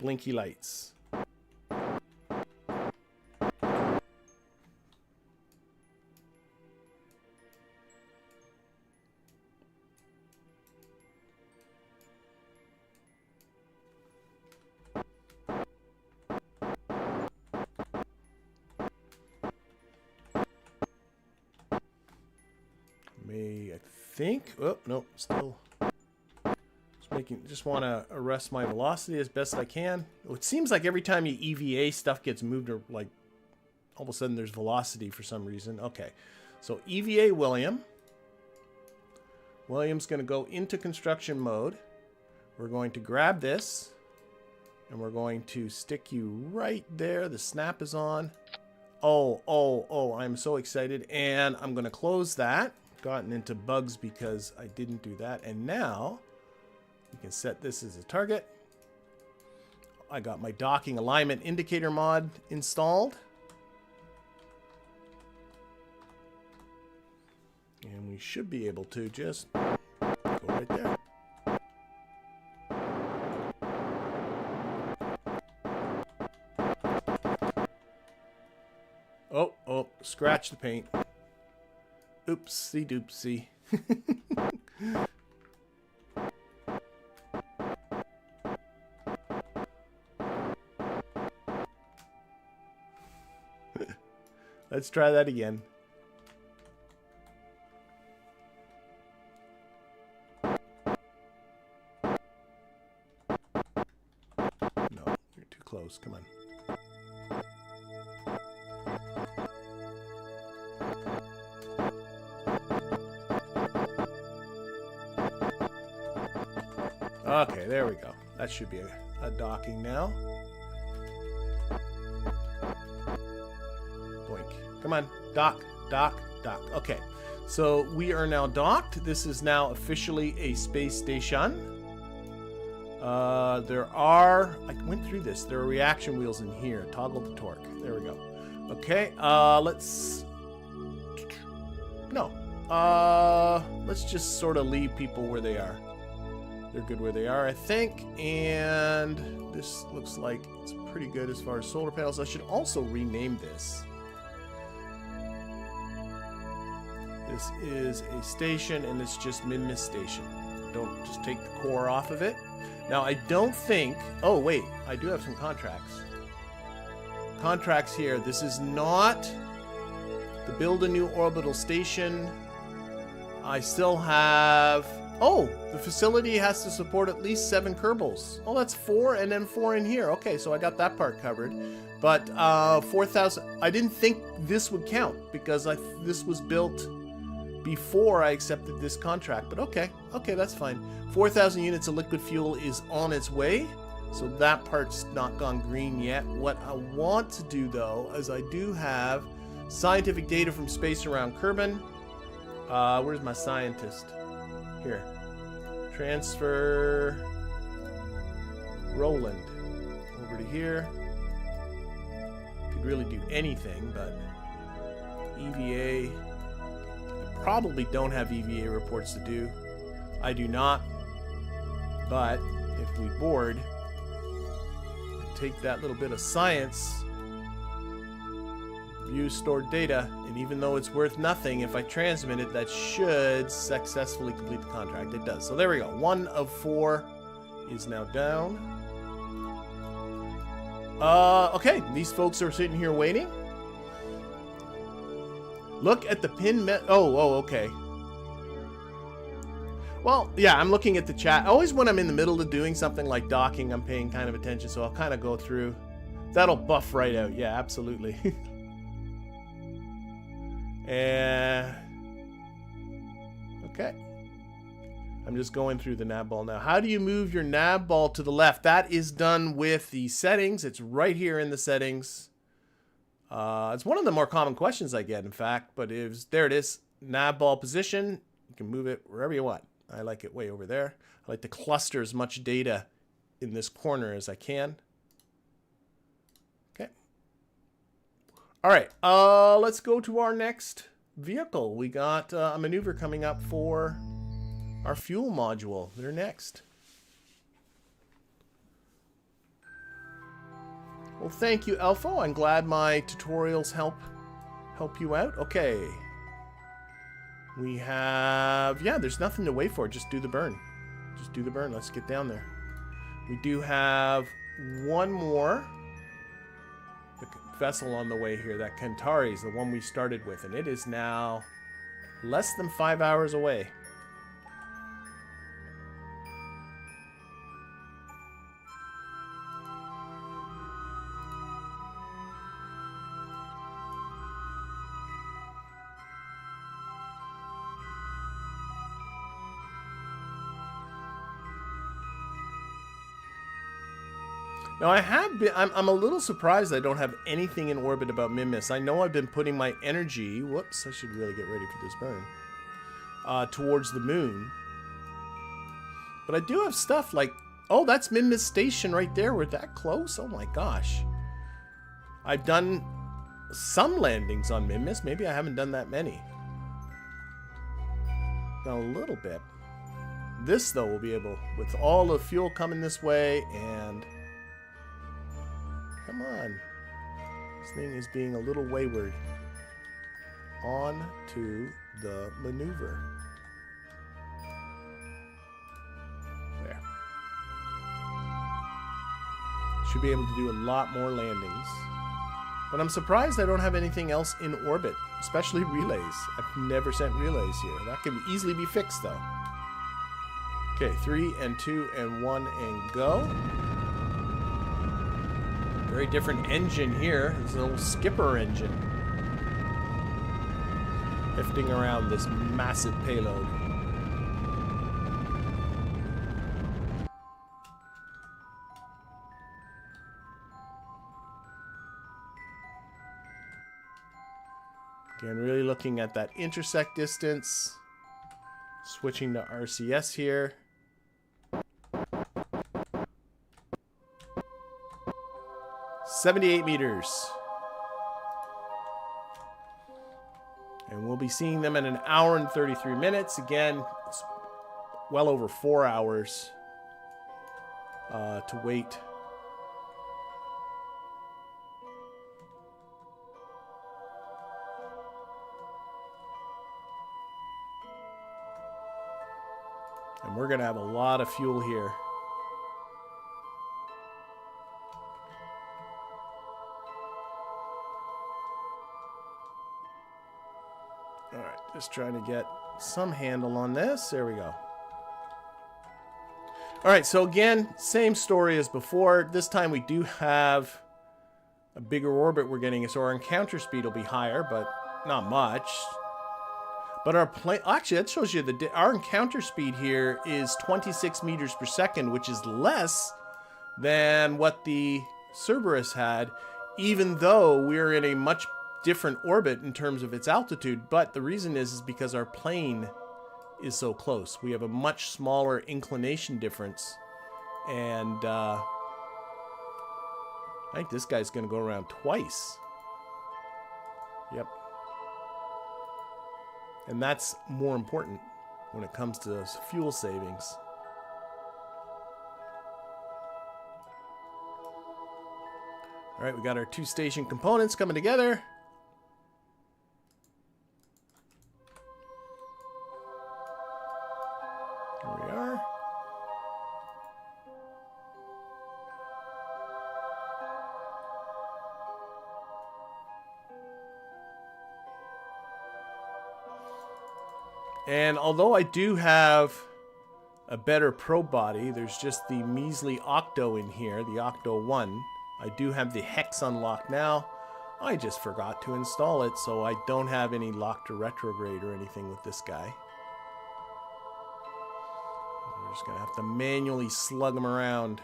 blinky lights. Oh, no, still just want to arrest my velocity as best I can. It seems like every time you EVA, stuff gets moved, or like all of a sudden there's velocity for some reason. Okay, so EVA William's going to go into construction mode. We're going to grab this and we're going to stick you right there. The snap is on. Oh, I'm so excited. And I'm going to close that. Gotten into bugs because I didn't do that. And now you can set this as a target. I got my docking alignment indicator mod installed. And we should be able to just go right there. Oh, scratch the paint. Oopsie doopsie. Let's try that again. No, you're too close. Come on. Okay, there we go. That should be a docking now. Boink. Come on. Dock, dock, dock. Okay. So we are now docked. This is now officially a space station. There are... I went through this. There are reaction wheels in here. Toggle the torque. There we go. Okay. Let's... No. Let's just sort of leave people where they are. They're good where they are, I think. And this looks like it's pretty good as far as solar panels. I should also rename this. This is a station, and it's just Minmus Station. Don't just take the core off of it. Now, I don't think... Oh, wait. I do have some contracts. Contracts here. This is not to build a new orbital station. I still have... Oh, the facility has to support at least 7 Kerbals. Oh, that's 4 and then 4 in here. Okay, so I got that part covered. But 4,000... I didn't think this would count because this was built before I accepted this contract. But okay, that's fine. 4,000 units of liquid fuel is on its way. So that part's not gone green yet. What I want to do, though, is I do have scientific data from space around Kerbin. Where's my scientist? Here. Transfer Roland over to here. Could really do anything, but EVA. I probably don't have EVA reports to do. I do not. But if we board and take that little bit of science, view stored data, and even though it's worth nothing, if I transmit it, that should successfully complete the contract. It does. So there we go. 1 of 4 is now down. Okay, these folks are sitting here waiting. Look at the pin okay. Well, yeah, I'm looking at the chat. Always when I'm in the middle of doing something like docking, I'm paying kind of attention, so I'll kind of go through. That'll buff right out. Yeah, absolutely. Okay. I'm just going through the Navball now. How do you move your Navball to the left? That is done with the settings. It's right here in the settings. It's one of the more common questions I get, in fact, but there it is. Navball position. You can move it wherever you want. I like it way over there. I like to cluster as much data in this corner as I can. Okay. All right, let's go to our next vehicle. We got a maneuver coming up for our fuel module. They're next. Well, thank you, Elfo. I'm glad my tutorials help you out. Okay. We have... Yeah, there's nothing to wait for. Just do the burn. Just do the burn. Let's get down there. We do have one more vessel on the way here. That Kentari is the one we started with. And it is now less than 5 hours away. Now, I have been... I'm a little surprised I don't have anything in orbit about Minmus. I know I've been putting my energy... Whoops, I should really get ready for this burn. Towards the moon. But I do have stuff like... Oh, that's Minmus Station right there. We're that close? Oh my gosh. I've done some landings on Minmus. Maybe I haven't done that many. Done a little bit. This, though, will be able... With all the fuel coming this way and... Come on. This thing is being a little wayward. On to the maneuver. There. Should be able to do a lot more landings. But I'm surprised I don't have anything else in orbit, especially relays. I've never sent relays here. That can easily be fixed, though. Okay, 3 and 2 and 1 and go. Very different engine here. This is a little skipper engine. Lifting around this massive payload. Again, really looking at that intersect distance. Switching to RCS here. $78 meters. And we'll be seeing them in 1 hour and 33 minutes. Again, it's well over 4 hours to wait. And we're going to have a lot of fuel here. Alright, just trying to get some handle on this. There we go. Alright, so again, same story as before. This time we do have a bigger orbit we're getting, so our encounter speed will be higher, but not much. But our plane... Actually, that shows you our encounter speed here is 26 meters per second, which is less than what the Cerberus had, even though we're in a much different orbit in terms of its altitude. But the reason is because our plane is so close. We have a much smaller inclination difference. And I think this guy's going to go around twice. Yep. And that's more important when it comes to fuel savings. All right, we got our 2 station components coming together. Here we are. And although I do have a better probe body, there's just the measly Octo in here, the Octo 1. I do have the Hex unlocked now. I just forgot to install it, so I don't have any lock to retrograde or anything with this guy. We're just going to have to manually slug him around.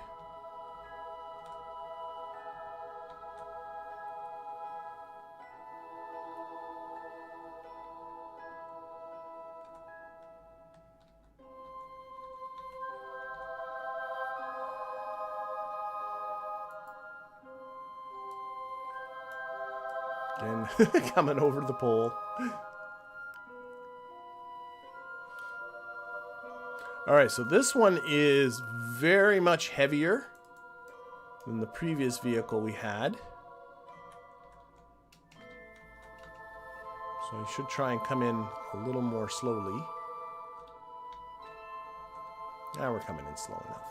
Again, coming over the pole. Alright, so this one is very much heavier than the previous vehicle we had. So I should try and come in a little more slowly. Now we're coming in slow enough.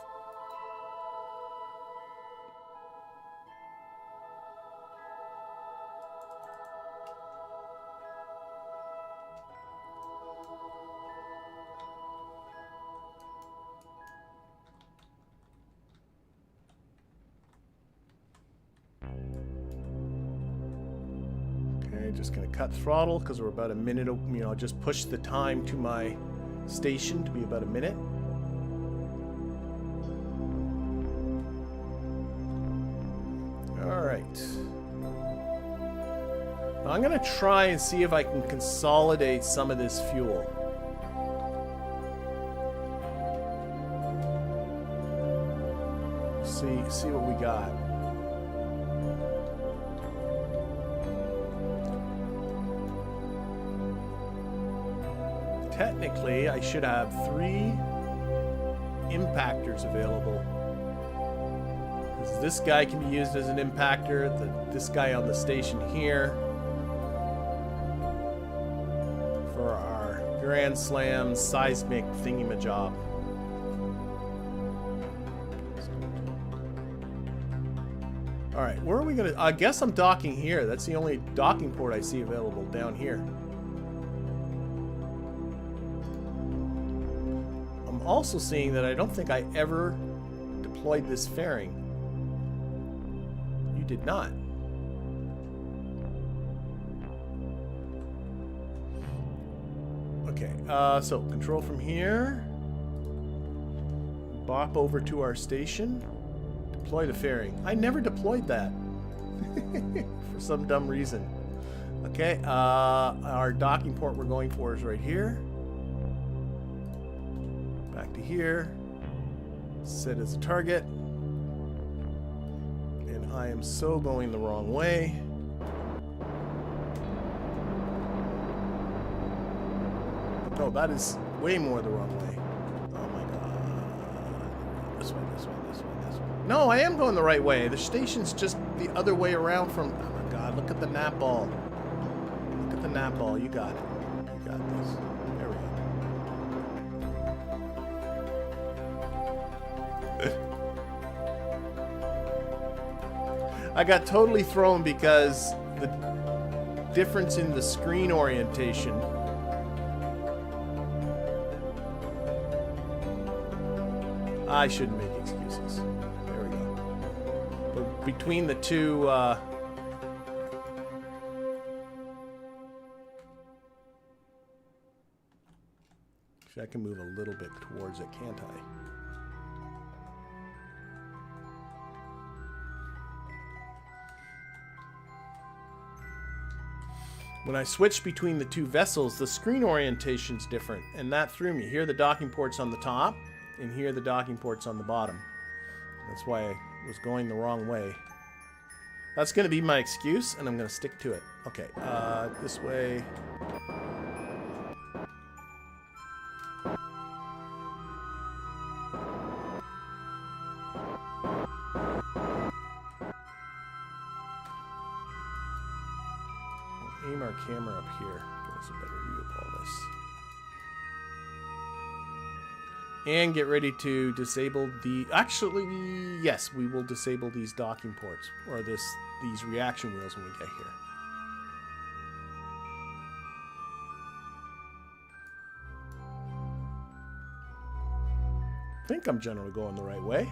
Just going to cut throttle because we're about a minute, you know, just push the time to my station to be about a minute. All right. Now I'm going to try and see if I can consolidate some of this fuel. See what we got. Technically, I should have 3 impactors available. Because this guy can be used as an impactor, this guy on the station here. For our Grand Slam seismic thingy-majob. Alright, where are we gonna... I guess I'm docking here. That's the only docking port I see available down here. Also seeing that I don't think I ever deployed this fairing. You did not. Okay, so control from here. Bop over to our station. Deploy the fairing. I never deployed that. For some dumb reason. Okay, our docking port we're going for is right here. Back to here, set as a target, and I am so going the wrong way. No, that is way more the wrong way. Oh my god. This way, this way, this way, this way. No, I am going the right way. The station's just the other way around from... Oh my god, look at the Navball. Look at the Navball, you got it. You got this. There we go. I got totally thrown because the difference in the screen orientation. I shouldn't make excuses. There we go. But between the two, actually, I can move a little bit towards it, can't I? When I switch between the two vessels, the screen orientation's different, and that threw me. Here are the docking ports on the top, and here are the docking ports on the bottom. That's why I was going the wrong way. That's going to be my excuse, and I'm going to stick to it. Okay, this way. Aim our camera up here. Give us a better view of all this. And get ready to disable the... Actually, yes, we will disable these docking ports. Or these reaction wheels when we get here. I think I'm generally going the right way.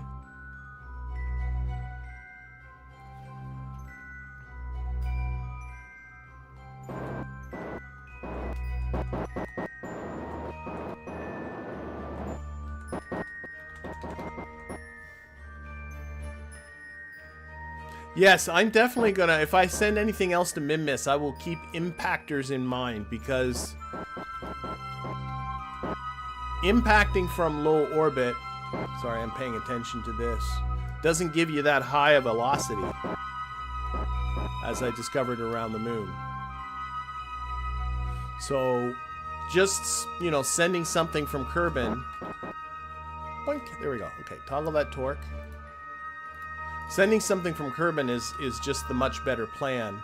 Yes, I'm definitely gonna, if I send anything else to Minmus, I will keep impactors in mind, because impacting from low orbit, sorry, I'm paying attention to this, doesn't give you that high a velocity. as I discovered around the moon. So just, you know, sending something from Kerbal. Boink, there we go. Okay, toggle that torque. Sending something from Kerbal is just the much better plan.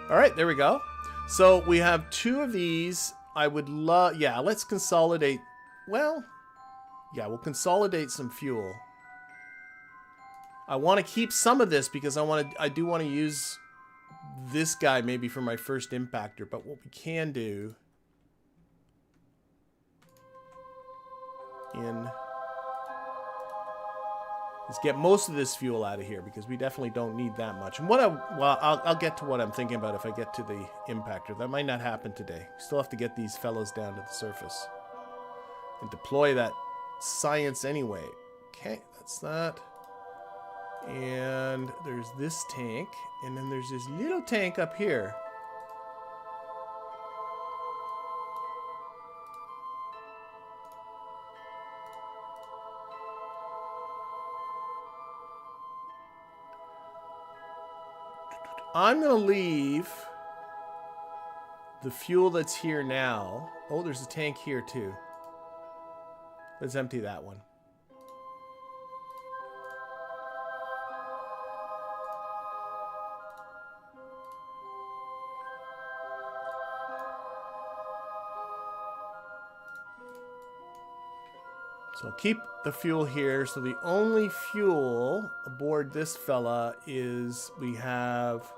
All right, there we go. So we have 2 of these. I would love, yeah, let's consolidate. Well, yeah, we'll consolidate some fuel. I want to keep some of this because I do want to use this guy maybe for my first impactor. But what we can do is get most of this fuel out of here because we definitely don't need that much. And I'll get to what I'm thinking about if I get to the impactor. That might not happen today. Still have to get these fellows down to the surface and deploy that science anyway. Okay, that's that. And there's this tank, and then there's this little tank up here. I'm going to leave the fuel that's here now. Oh, there's a tank here too. Let's empty that one. So keep the fuel here. So the only fuel aboard this fella is we have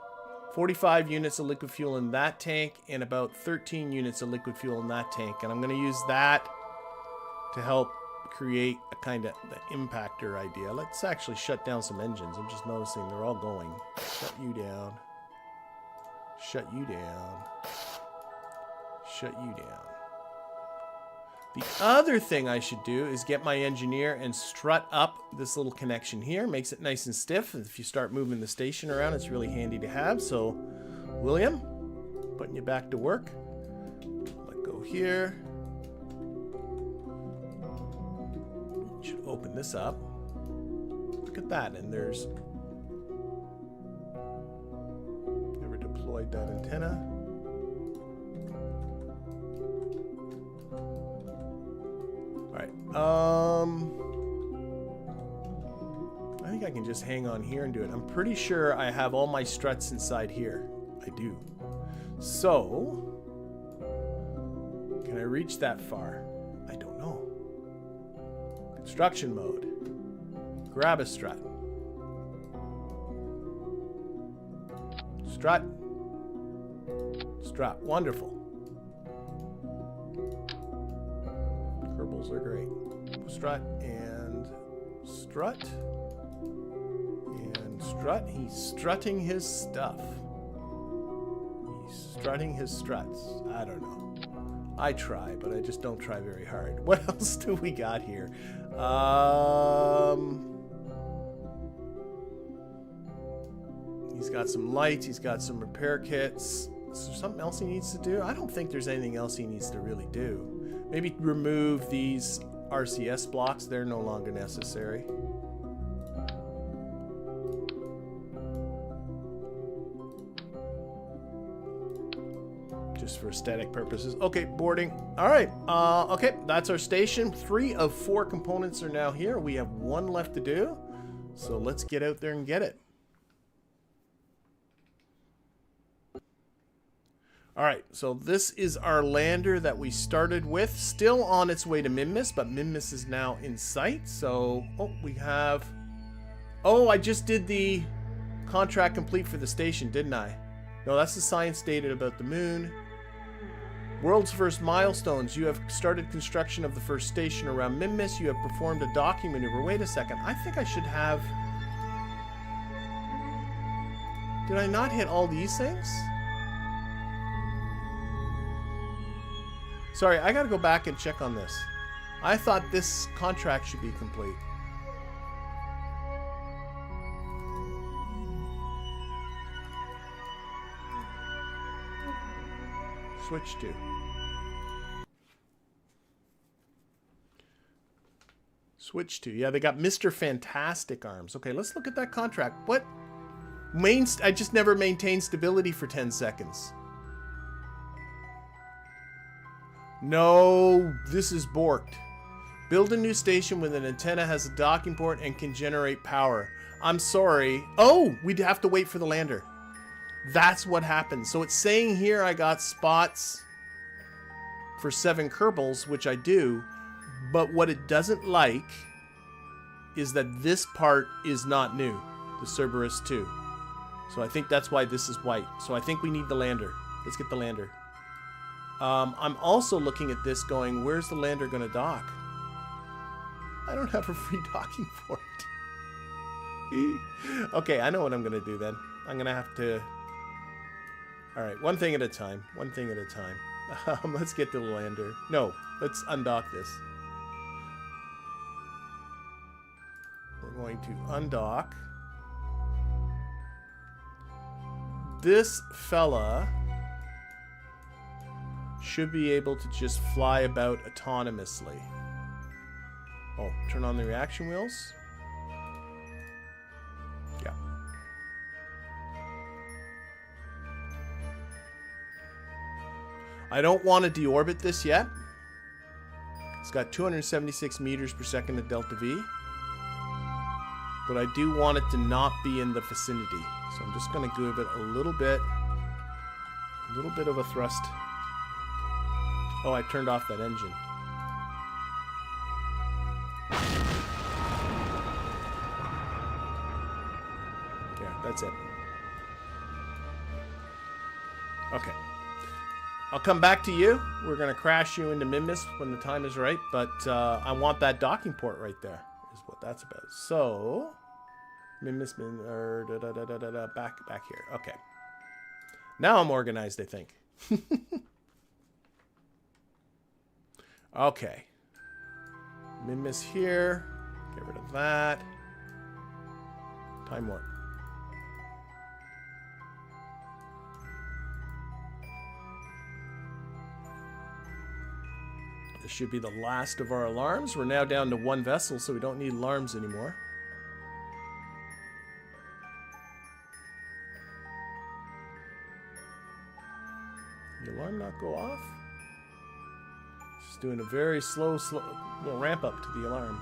45 units of liquid fuel in that tank and about 13 units of liquid fuel in that tank. And I'm going to use that to help create a kind of the impactor idea. Let's actually shut down some engines. I'm just noticing they're all going. Shut you down. Shut you down. Shut you down. The other thing I should do is get my engineer and strut up this little connection here. Makes it nice and stiff. And if you start moving the station around, it's really handy to have. So, William, putting you back to work. Let go here. Should open this up. Look at that. And there's... Never deployed that antenna. I think I can just hang on here and do it. I'm pretty sure I have all my struts inside here. I do. So, can I reach that far? I don't know. Construction mode. Grab a strut. Strut. Strut. Wonderful. Kerbals are great. Strut and strut and strut. He's strutting his stuff. He's strutting his struts. I don't know. I try, but I just don't try very hard. What else do we got here? He's got some lights. He's got some repair kits. Is there something else he needs to do? I don't think there's anything else he needs to really do. Maybe remove these RCS blocks. They're no longer necessary. Just for aesthetic purposes. Okay, boarding. All right. Okay, that's our station. 3 of 4 components are now here. We have 1 left to do. So let's get out there and get it. All right, so this is our lander that we started with. Still on its way to Minmus, but Minmus is now in sight. So, we have... Oh, I just did the contract complete for the station, didn't I? No, that's the science data about the moon. World's first milestones. You have started construction of the first station around Minmus. You have performed a docking maneuver. Wait a second. I think I should have... Did I not hit all these things? Sorry, I gotta go back and check on this. I thought this contract should be complete. Switch to. Switch to. Yeah, they got Mr. Fantastic arms. Okay, let's look at that contract. What? I just never maintained stability for 10 seconds. No, this is borked. Build a new station with an antenna, has a docking port, and can generate power. I'm sorry. Oh, we'd have to wait for the lander. That's what happened. So it's saying here I got spots for 7 Kerbals, which I do. But what it doesn't like is that this part is not new. The Cerberus 2. So I think that's why this is white. So I think we need the lander. Let's get the lander. I'm also looking at this going, where's the lander going to dock? I don't have a free docking port. Okay, I know what I'm going to do then. I'm going to have to... Alright, one thing at a time. One thing at a time. Let's get to the lander. No, let's undock this. We're going to undock. This fella should be able to just fly about autonomously. Oh, turn on the reaction wheels. Yeah. I don't want to deorbit this yet. It's got 276 meters per second of delta V. But I do want it to not be in the vicinity. So I'm just going to give it a little bit of a thrust. Oh, I turned off that engine. Yeah, that's it. Okay. I'll come back to you. We're going to crash you into Minmus when the time is right, but I want that docking port right there, is what that's about. So, Minmus, back here. Okay. Now I'm organized, I think. Okay. Minmus here. Get rid of that. Time warp. This should be the last of our alarms. We're now down to 1 vessel, so we don't need alarms anymore. The alarm not go off? Just doing a very slow little ramp up to the alarm.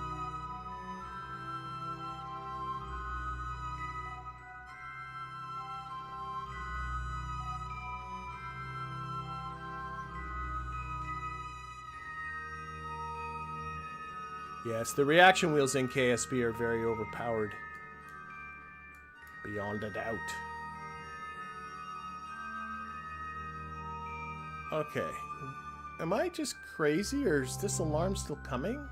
Yes, the reaction wheels in KSP are very overpowered. Beyond a doubt. Okay. Am I just crazy, or is this alarm still coming?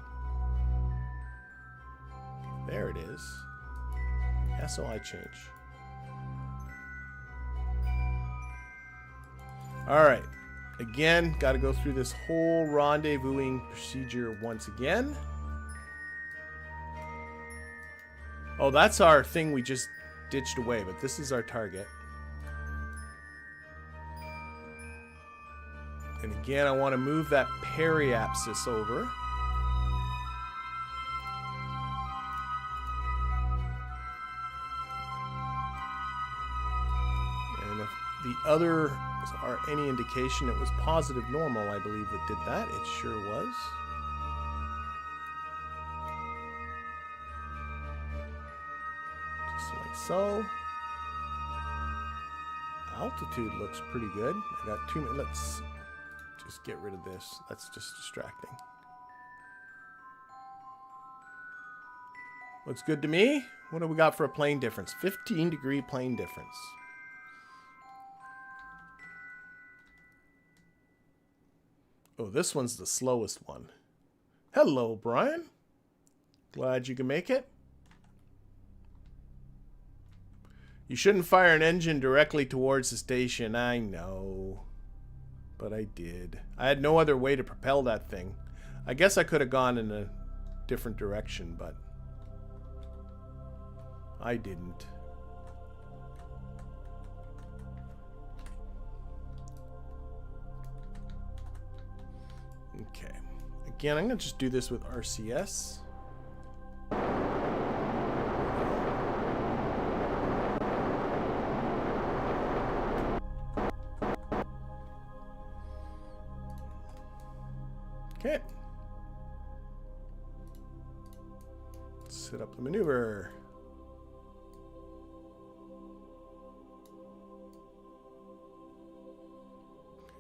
There it is. SOI change. Alright. Again, got to go through this whole rendezvousing procedure once again. Oh, that's our thing we just ditched away, but this is our target. And again, I want to move that periapsis over. And if the others are any indication, it was positive normal, I believe, that did that. It sure was. Just like so. Altitude looks pretty good. I got 2 minutes. Let's just get rid of this. That's just distracting. Looks good to me. What do we got for a plane difference? 15-degree plane difference. Oh, this one's the slowest one. Hello, Brian. Glad you can make it. You shouldn't fire an engine directly towards the station. I know. But I did. I had no other way to propel that thing. I guess I could have gone in a different direction, but I didn't. Okay. Again, I'm going to just do this with RCS. Okay. Set up the maneuver.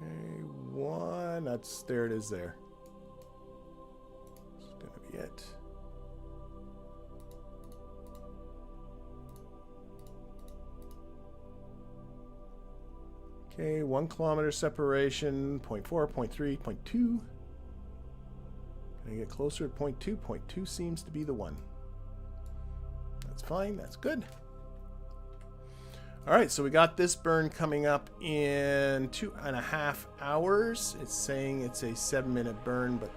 Okay, one. There it is there. It's gonna be it. Okay, 1 kilometer separation, 0.4, 0.3, 0.2. Can I get closer at 0.2? 0.2 seems to be the one. That's fine, that's good. All right, so we got this burn coming up in 2.5 hours. It's saying it's a 7-minute burn, but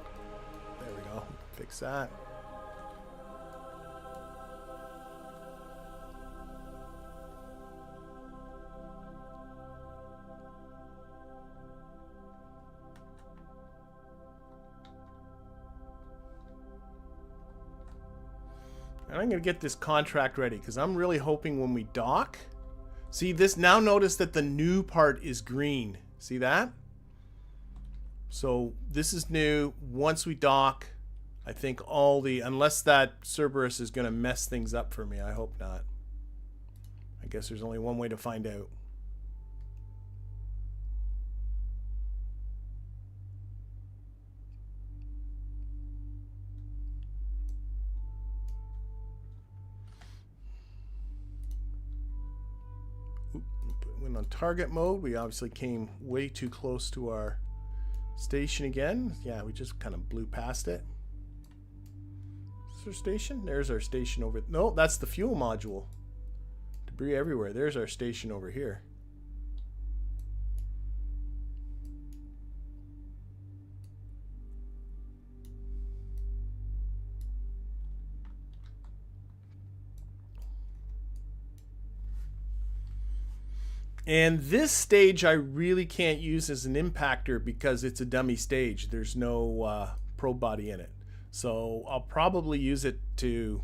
there we go, fix that. And I'm going to get this contract ready because I'm really hoping when we dock. See this now, notice that the new part is green. See that? So this is new. Once we dock, I think all the, unless that Cerberus is going to mess things up for me. I hope not. I guess there's only one way to find out. When on target mode, we obviously came way too close to our station again. Yeah, we just kind of blew past it. Is our station? There's our station over. No, that's the fuel module. Debris everywhere. There's our station over here. And this stage I really can't use as an impactor because it's a dummy stage. There's no probe body in it. So I'll probably use it to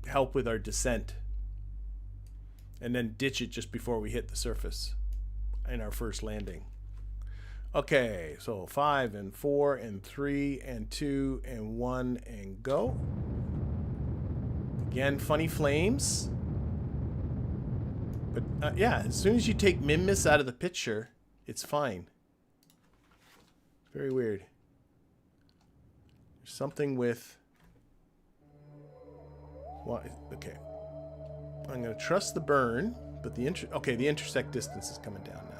help with our descent. And then ditch it just before we hit the surface in our first landing. Okay, so 5 and 4 and 3 and 2 and 1 and go. Again, funny flames. But yeah, as soon as you take Minmus out of the picture, it's fine. Very weird. There's something with... What? Okay. I'm going to trust the burn, but the the intersect distance is coming down now.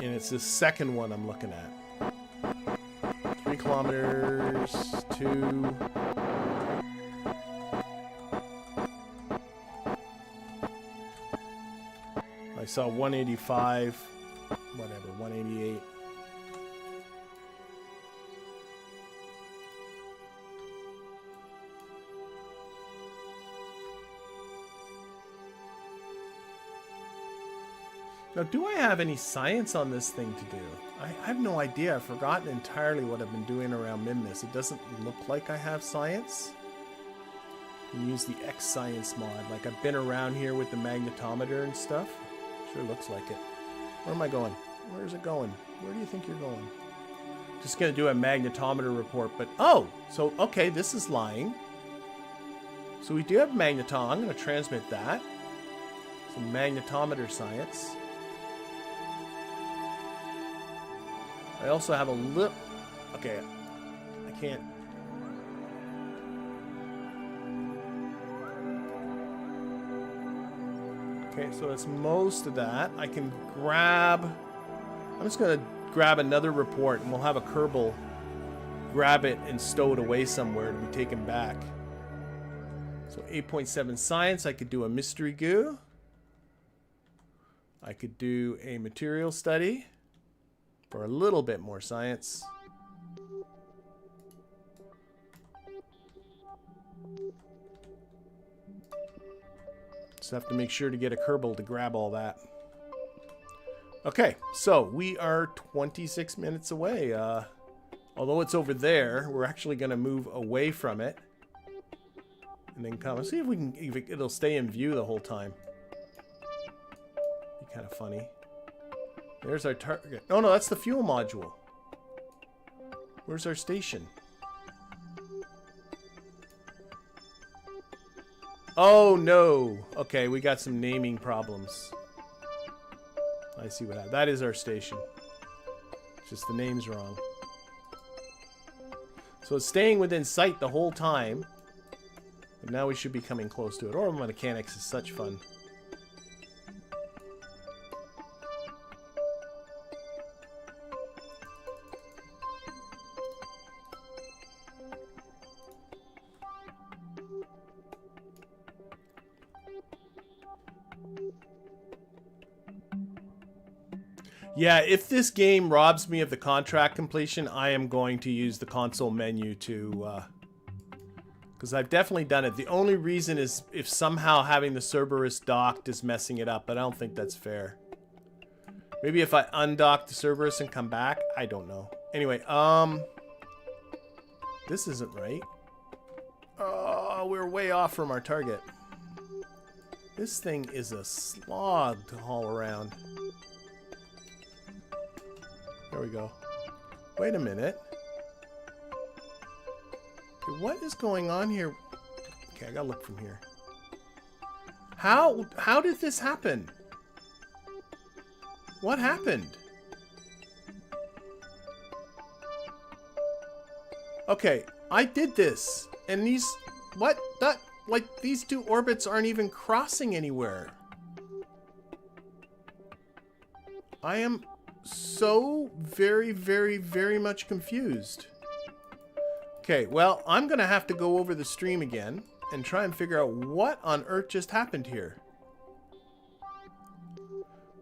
And it's the second one I'm looking at. 3 kilometers, 2. I saw 185, whatever, 188. Now, do I have any science on this thing to do? I have no idea. I've forgotten entirely what I've been doing around Minmus. It doesn't look like I have science. You can use the X Science mod. Like, I've been around here with the magnetometer and stuff. Sure looks like it. Where am I going? Where's it going? Where do you think you're going? Just going to do a magnetometer report, but... Oh! So, okay, this is lying. So we do have magneton. I'm going to transmit that. Some magnetometer science. I also have a little... Okay, I can't... Okay, so that's most of that. I can grab... I'm just going to grab another report, and we'll have a Kerbal grab it and stow it away somewhere to be taken back. So 8.7 science, I could do a mystery goo. I could do a material study for a little bit more science. Just have to make sure to get a Kerbal to grab all that. Okay, so we are 26 minutes away. Although it's over there, we're actually going to move away from it and then come. Let's see if we can. If it'll stay in view the whole time. Be kind of funny. There's our target. Oh no, that's the fuel module. Where's our station? Oh no. Okay, we got some naming problems. I see what happened. That is our station. Just the name's wrong. So it's staying within sight the whole time. But now we should be coming close to it. Orbital mechanics is such fun. Yeah, if this game robs me of the contract completion, I am going to use the console menu to... because I've definitely done it. The only reason is if somehow having the Cerberus docked is messing it up, but I don't think that's fair. Maybe if I undock the Cerberus and come back? I don't know. Anyway, this isn't right. Oh, we're way off from our target. This thing is a slog to haul around. There we go. Wait a minute. Okay, what is going on here? Okay, I gotta look from here. How did this happen? What happened? Okay, I did this. And these... What? That... Like, these two orbits aren't even crossing anywhere. I am so very, very, very much confused. Okay, well, I'm gonna have to go over the stream again and try and figure out what on earth just happened here.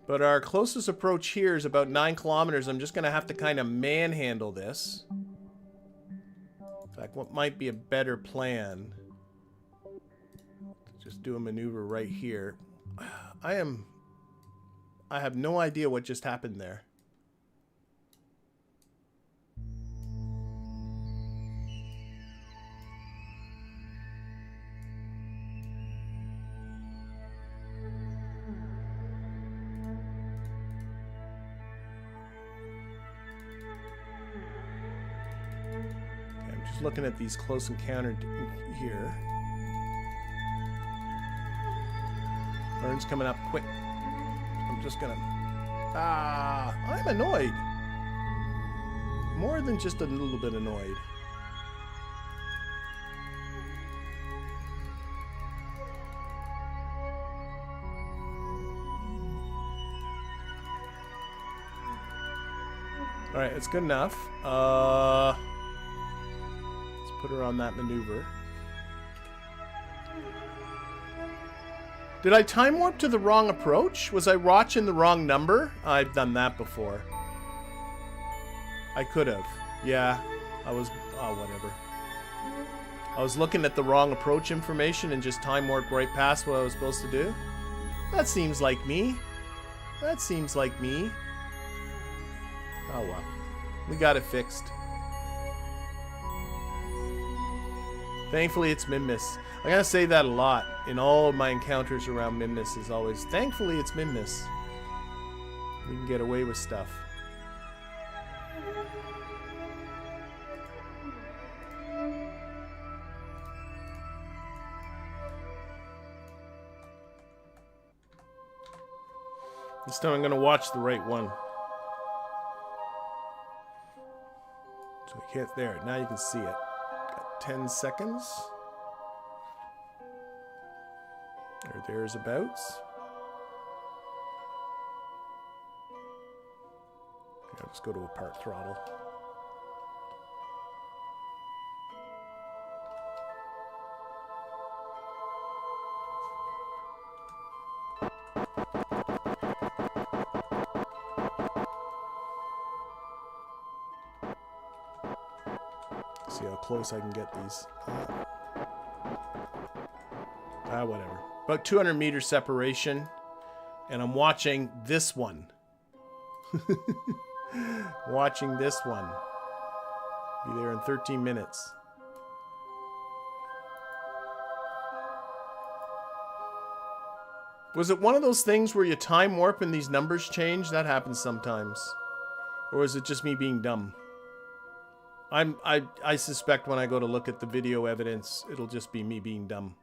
But our closest approach here is about 9 kilometers. I'm just gonna have to kind of manhandle this. In fact, what might be a better plan? Just do a maneuver right here. I have no idea what just happened there. Okay, I'm just looking at these close encounter here. Burn's coming up quick. I'm just gonna... I'm annoyed. More than just a little bit annoyed. Alright, it's good enough. Let's put her on that maneuver. Did I time warp to the wrong approach? Was I watching the wrong number? I've done that before. I could have. Yeah, I was... Oh, whatever. I was looking at the wrong approach information and just time warped right past what I was supposed to do. That seems like me. That seems like me. Oh, well. We got it fixed. Thankfully, it's Minmus. I gotta say that a lot in all of my encounters around Minmus is always, thankfully, it's Minmus. We can get away with stuff. This time I'm gonna watch the right one. So I can't, there, now you can see it. 10 seconds. Or there's abouts. Okay, I'll just go to a part throttle. See how close I can get these. Whatever. About 200 meter separation. And I'm watching this one. Watching this one. Be there in 13 minutes. Was it one of those things where you time warp and these numbers change? That happens sometimes. Or is it just me being dumb? I suspect when I go to look at the video evidence, it'll just be me being dumb.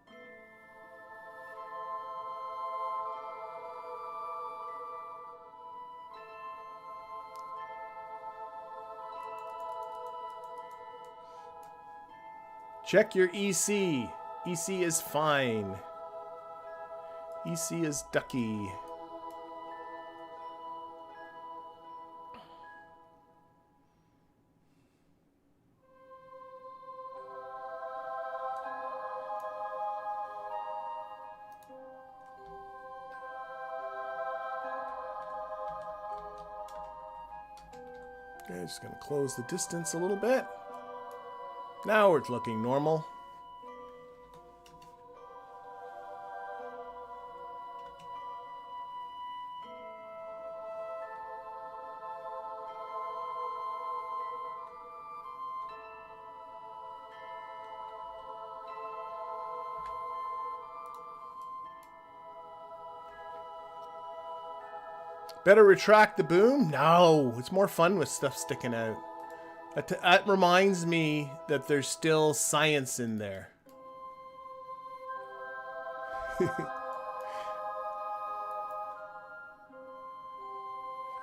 Check your EC. EC is fine. EC is ducky. Okay, just gonna close the distance a little bit. Now we're looking normal. Better retract the boom? No, it's more fun with stuff sticking out. That reminds me that there's still science in there.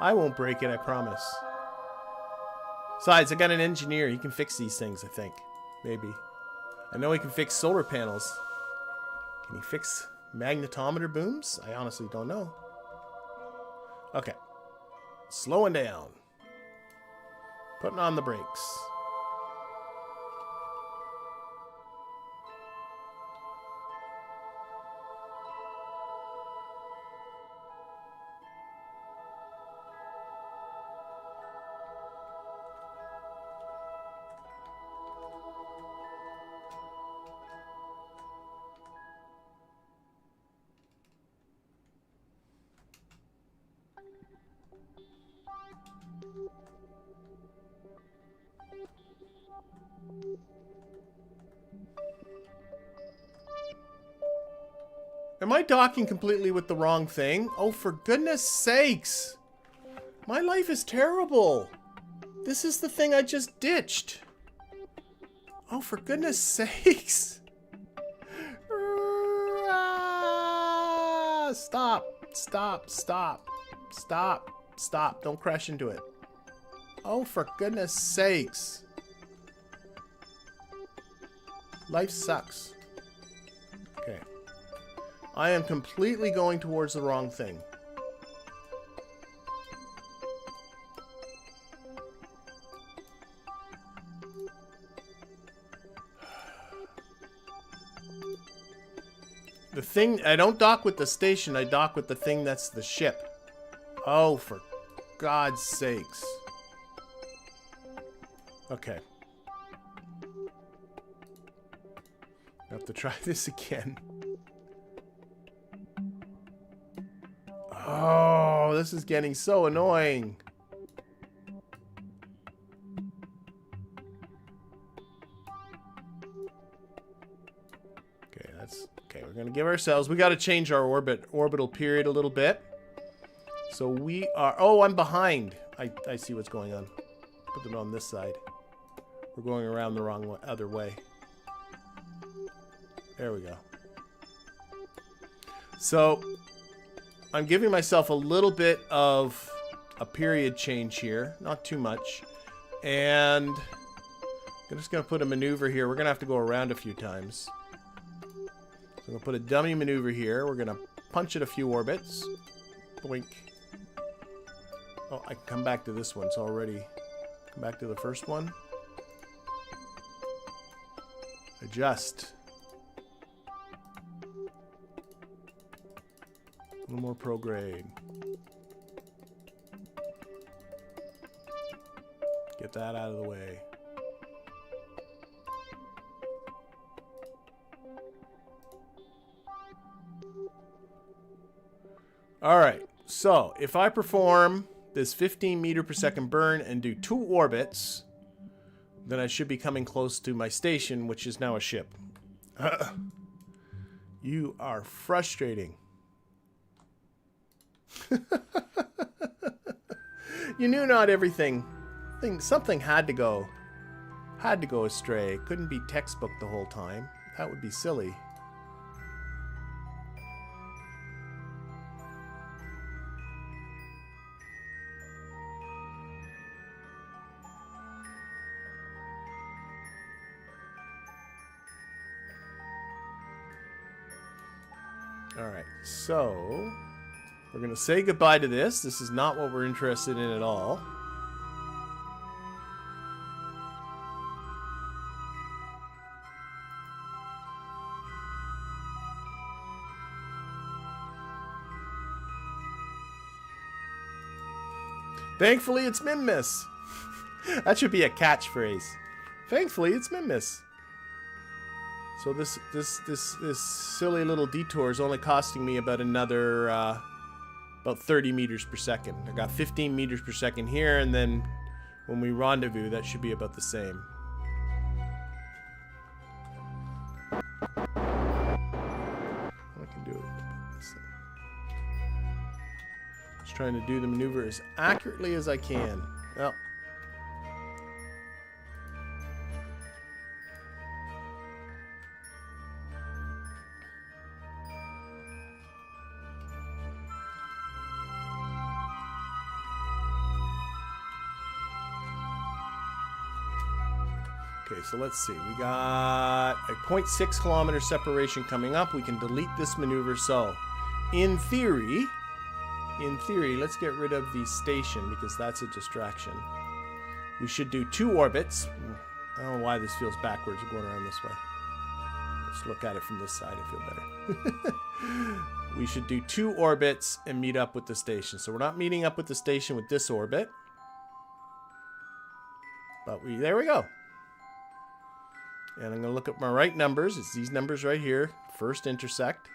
I won't break it, I promise. Besides, I got an engineer. He can fix these things, I think. Maybe. I know he can fix solar panels. Can he fix magnetometer booms? I honestly don't know. Okay. Slowing down. Putting on the brakes. Am I docking completely with the wrong thing? Oh, for goodness sakes. My life is terrible. This is the thing I just ditched. Oh, for goodness sakes. Stop. Stop. Stop. Stop. Stop. Don't crash into it. Oh, for goodness sakes. Life sucks. Okay. I am completely going towards the wrong thing. The thing, I don't dock with the station, I dock with the thing that's the ship. Oh, for God's sakes. Okay. I have to try this again. Oh, this is getting so annoying. Okay, that's okay. We're gonna give ourselves. We got to change our orbital period a little bit. So we are. Oh, I'm behind. I see what's going on. Put them on this side. We're going around the wrong way, other way. There we go. So I'm giving myself a little bit of a period change here, not too much. And I'm just going to put a maneuver here. We're going to have to go around a few times. So I'm going to put a dummy maneuver here. We're going to punch it a few orbits. Boink. Oh, I can come back to this one. It's already... Come back to the first one. Adjust. A little more prograde. Get that out of the way. Alright, so if I perform this 15 meter per second burn and do 2 orbits, then I should be coming close to my station, which is now a ship. You are frustrating. You knew not everything. Something had to go astray. It couldn't be textbook the whole time. That would be silly. Alright, so we're going to say goodbye to this. This is not what we're interested in at all. Thankfully, it's Minmus. That should be a catchphrase. Thankfully, it's Minmus. So this silly little detour is only costing me about another about 30 meters per second. I got 15 meters per second here, and then when we rendezvous, that should be about the same. I can do it. Just trying to do the maneuver as accurately as I can. Well. Okay, so let's see. We got a 0.6 kilometer separation coming up. We can delete this maneuver. So, in theory, let's get rid of the station because that's a distraction. We should do 2 orbits. I don't know why this feels backwards. We're going around this way. Let's look at it from this side. I feel better. We should do 2 orbits and meet up with the station. So we're not meeting up with the station with this orbit. But there we go. And I'm going to look at my right numbers. It's these numbers right here. First intersect.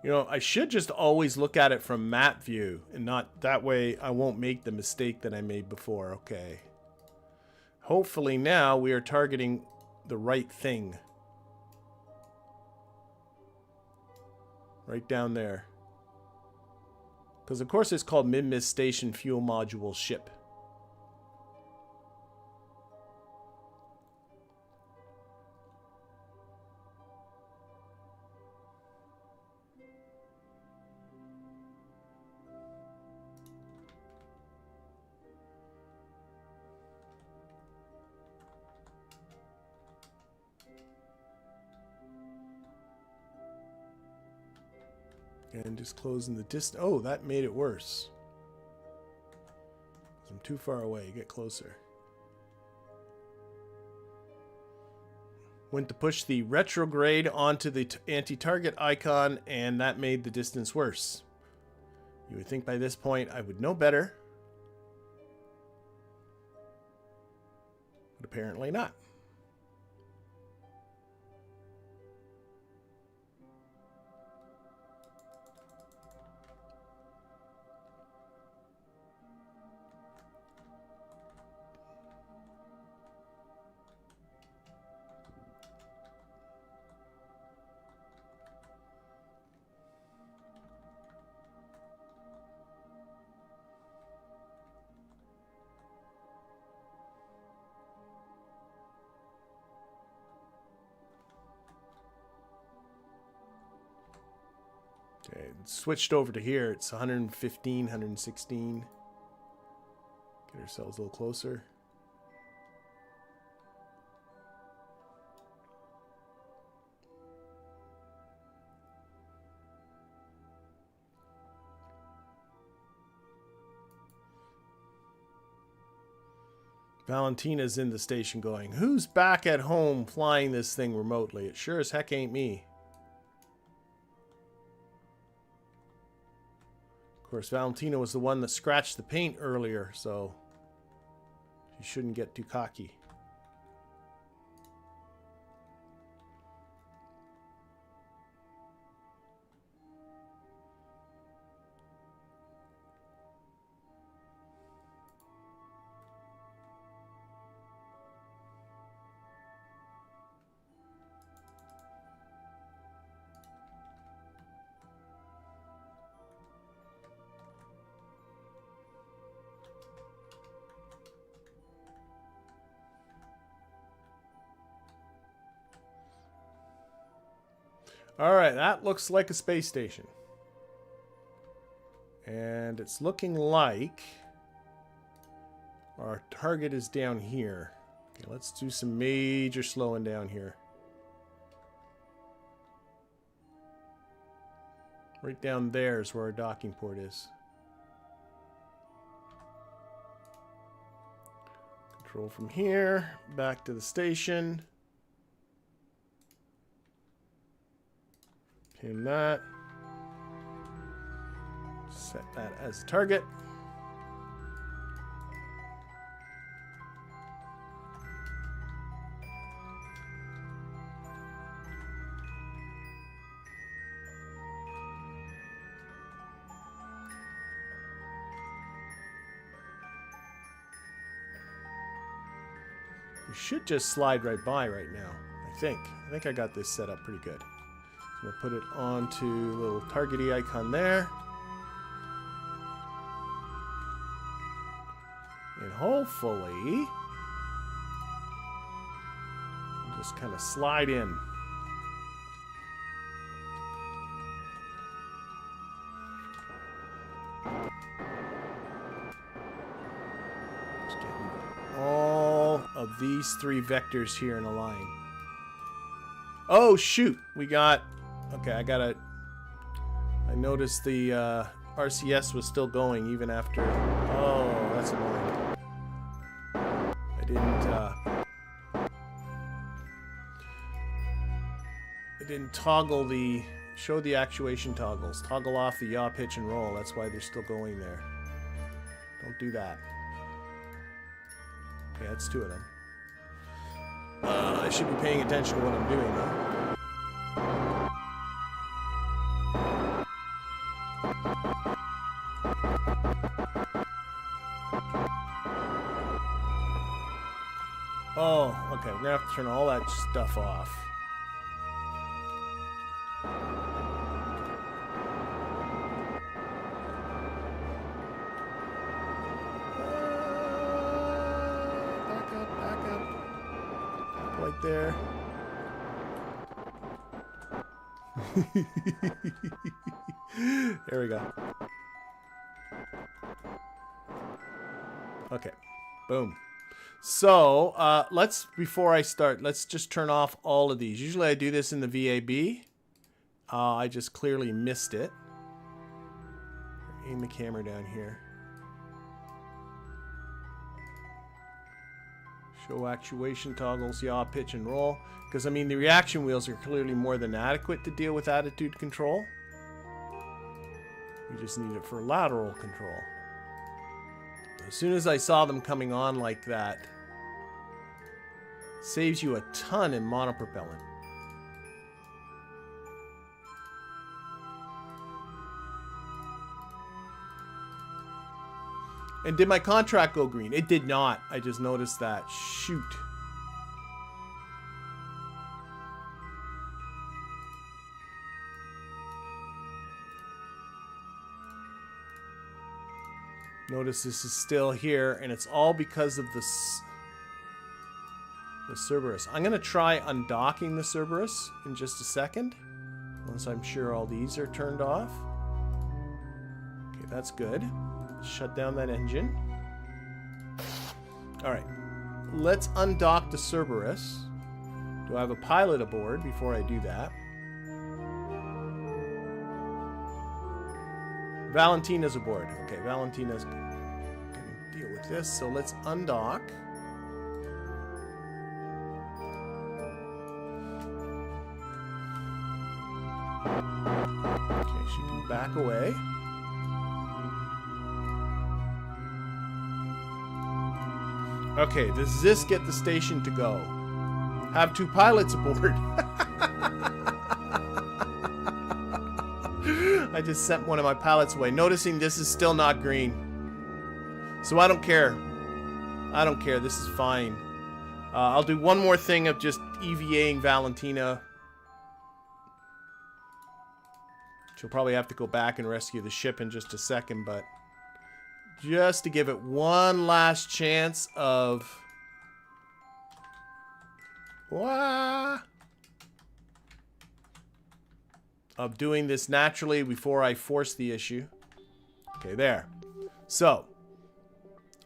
You know, I should just always look at it from map view and not that way I won't make the mistake that I made before. Okay. Hopefully now we are targeting the right thing. Right down there. Because of course it's called Minmus Station Fuel Module Ship. And just closing the distance. Oh, that made it worse. I'm too far away. Get closer. Went to push the retrograde onto the anti-target icon, and that made the distance worse. You would think by this point I would know better. But apparently not. Okay, switched over to here. It's 115, 116. Get ourselves a little closer. Valentina's in the station going, "Who's back at home flying this thing remotely? It sure as heck ain't me." Of course, Valentina was the one that scratched the paint earlier, so she shouldn't get too cocky. All right, that looks like a space station. And it's looking like our target is down here. Okay, let's do some major slowing down here. Right down there is where our docking port is. Control from here, back to the station. Pin that. Set that as target. We should just slide right by right now, I think. I think I got this set up pretty good. So we'll put it onto a little targety icon there. And hopefully, we'll just kind of slide in. Just getting all of these three vectors here in a line. Oh, shoot. We got... Okay, I noticed the RCS was still going even after... Oh, that's annoying. I didn't toggle the... Show the actuation toggles. Toggle off the yaw, pitch, and roll. That's why they're still going there. Don't do that. Okay, that's two of them. I should be paying attention to what I'm doing, though. Oh, okay. We're gonna have to turn all that stuff off. Back up. Right there. There we go. Okay. Boom. So, before I start, let's just turn off all of these. Usually I do this in the VAB. I just clearly missed it. Aim the camera down here. Show actuation toggles, yaw, pitch, and roll. Because, I mean, the reaction wheels are clearly more than adequate to deal with attitude control. We just need it for lateral control. As soon as I saw them coming on like that, saves you a ton in monopropellant. And did my contract go green? It did not. I just noticed that. Shoot. Notice this is still here, and it's all because of the Cerberus. I'm going to try undocking the Cerberus in just a second, once I'm sure all these are turned off. Okay, that's good. Shut down that engine. All right, let's undock the Cerberus. Do I have a pilot aboard before I do that? Valentina's aboard. Okay, Valentina's gonna deal with this. So let's undock. Okay, she can back away. Okay, does this get the station to go? Have two pilots aboard. I just sent one of my pilots away, noticing this is still not green. So I don't care. I don't care. This is fine. I'll do one more thing of just EVAing Valentina. She'll probably have to go back and rescue the ship in just a second, but just to give it one last chance of... Wah! of doing this naturally before I force the issue. Okay, there. So,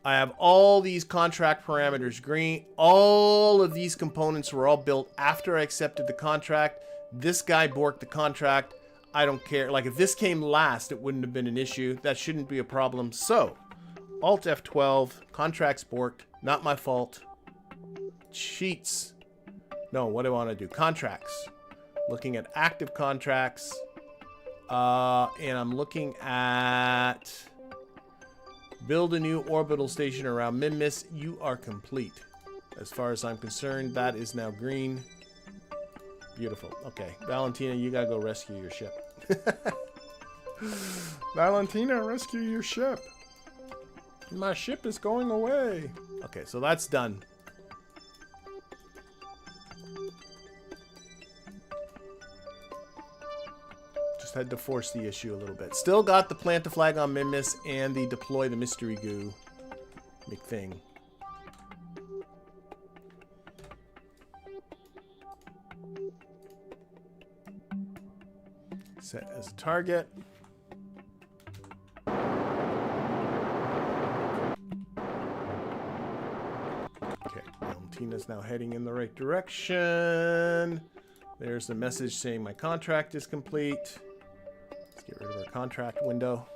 I have all these contract parameters green. All of these components were all built after I accepted the contract. This guy borked the contract. I don't care. Like, if this came last, it wouldn't have been an issue. That shouldn't be a problem. So, Alt F12, contracts borked. Not my fault. Sheets. No, what do I want to do? Contracts. Looking at active contracts. And I'm looking at build a new orbital station around Minmus. You are complete. As far as I'm concerned, that is now green. Beautiful. Okay, Valentina, you gotta go rescue your ship. Valentina, rescue your ship. My ship is going away. Okay, so that's done. Just had to force the issue a little bit. Still got the plant the flag on Minmus and the deploy the mystery goo McThing. Set as a target. Okay, Valentina's now heading in the right direction. There's the message saying my contract is complete. Let's get rid of our contract window.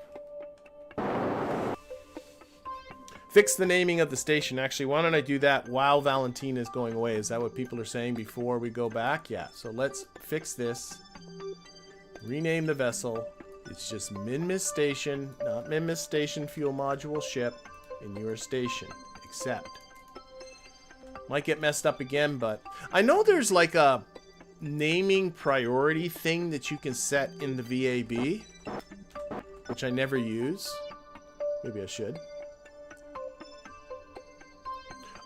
Fix the naming of the station. Actually, why don't I do that while Valentina is going away? Is that what people are saying before we go back? Yeah, so let's fix this. Rename the vessel. It's just Minmus Station, not Minmus Station Fuel Module Ship in your station. Accept. Might get messed up again, but I know there's like a naming priority thing that you can set in the VAB, which I never use. Maybe I should.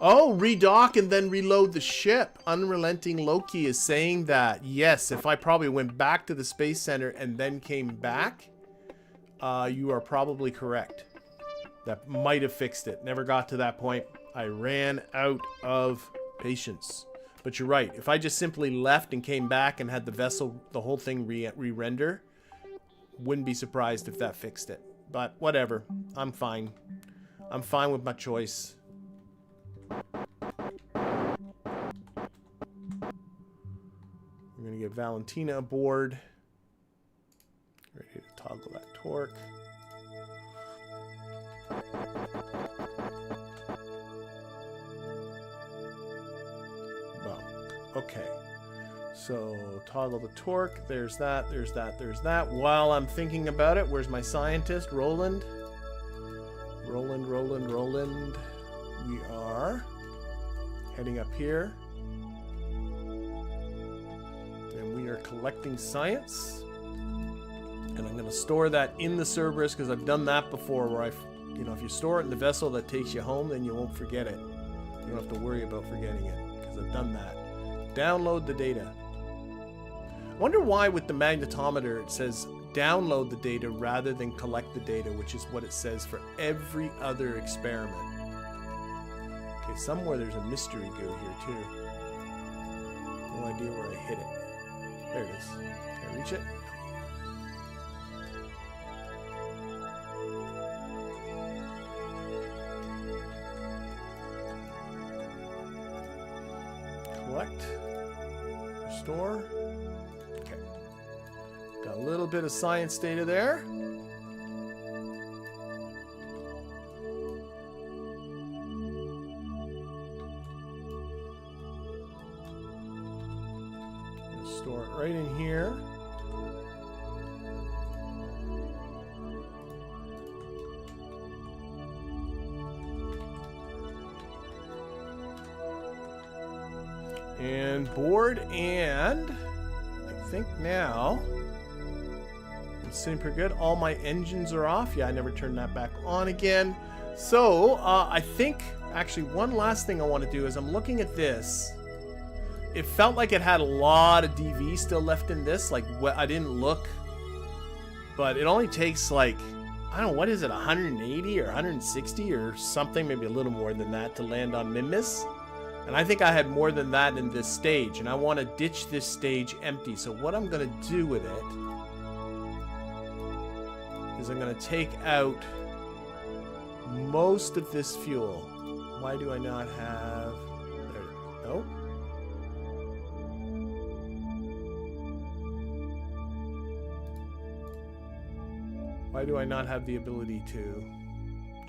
Oh, redock and then reload the ship. Unrelenting Loki is saying that. Yes, if I probably went back to the Space Center and then came back, you are probably correct. That might have fixed it. Never got to that point. I ran out of patience. But you're right. If I just simply left and came back and had the vessel, the whole thing re-render, wouldn't be surprised if that fixed it. But whatever. I'm fine. I'm fine with my choice. We're going to get Valentina aboard. Ready to toggle that torque. Well, okay. So toggle the torque. There's that, there's that, there's that. While I'm thinking about it, where's my scientist? Roland. Roland, Roland, Roland. We are heading up here. And we are collecting science. And I'm going to store that in the Cerberus because I've done that before where if you store it in the vessel that takes you home, then you won't forget it. You don't have to worry about forgetting it because I've done that. Download the data. I wonder why with the magnetometer it says download the data rather than collect the data, which is what it says for every other experiment. Okay, somewhere there's a mystery goo here too. No idea where I hit it. There it is. Can I reach it? Collect. Restore. Okay. Got a little bit of science data there. Store it right in here. And board, and I think now it's sitting pretty good. All my engines are off. Yeah, I never turned that back on again. So I think actually one last thing I want to do is I'm looking at this. It felt like it had a lot of DV still left in this. Like, I didn't look, but it only takes like, I don't know, what is it, 180 or 160 or something, maybe a little more than that to land on Minmus. And I think I had more than that in this stage, and I want to ditch this stage empty. So what I'm going to do with it is I'm going to take out most of this fuel. Why do I not have... There, no? Why do I not have the ability to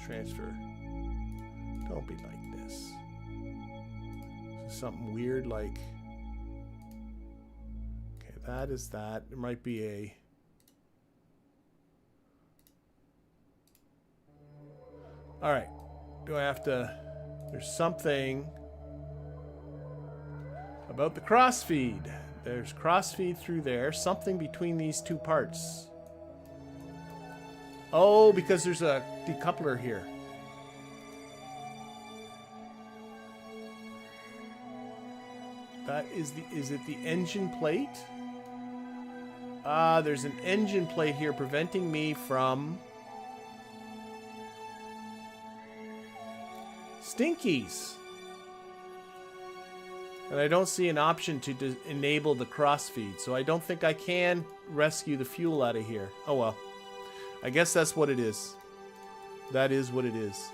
transfer? Don't be like this. Is this something weird like... Okay, that is that. There might be a... Alright. Do I have to... There's something about the crossfeed. There's crossfeed through there. Something between these two parts. Oh, because there's a decoupler here. That is the... Is it the engine plate? Ah, there's an engine plate here preventing me from... Stinkies. And I don't see an option to enable the crossfeed, so I don't think I can rescue the fuel out of here. Oh well. I guess that's what it is. That is what it is.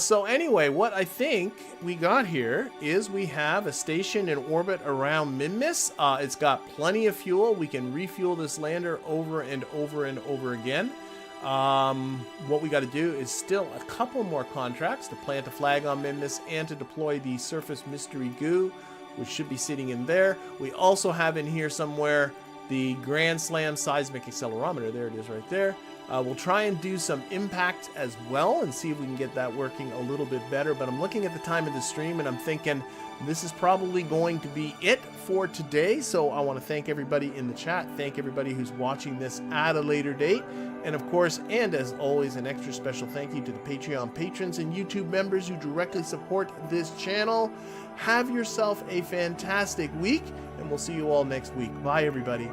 So anyway, what I think we got here is we have a station in orbit around Minmus. It's got plenty of fuel. We can refuel this lander over and over and over again. What we got to do is still a couple more contracts to plant a flag on Minmus and to deploy the surface mystery goo, which should be sitting in there. We also have in here somewhere the Grand Slam seismic accelerometer. There it is right there. We'll try and do some impact as well and see if we can get that working a little bit better. But I'm looking at the time of the stream and I'm thinking this is probably going to be it for today. So I want to thank everybody in the chat. Thank everybody who's watching this at a later date. And of course, and as always, an extra special thank you to the Patreon patrons and YouTube members who directly support this channel. Have yourself a fantastic week, and we'll see you all next week. Bye, everybody.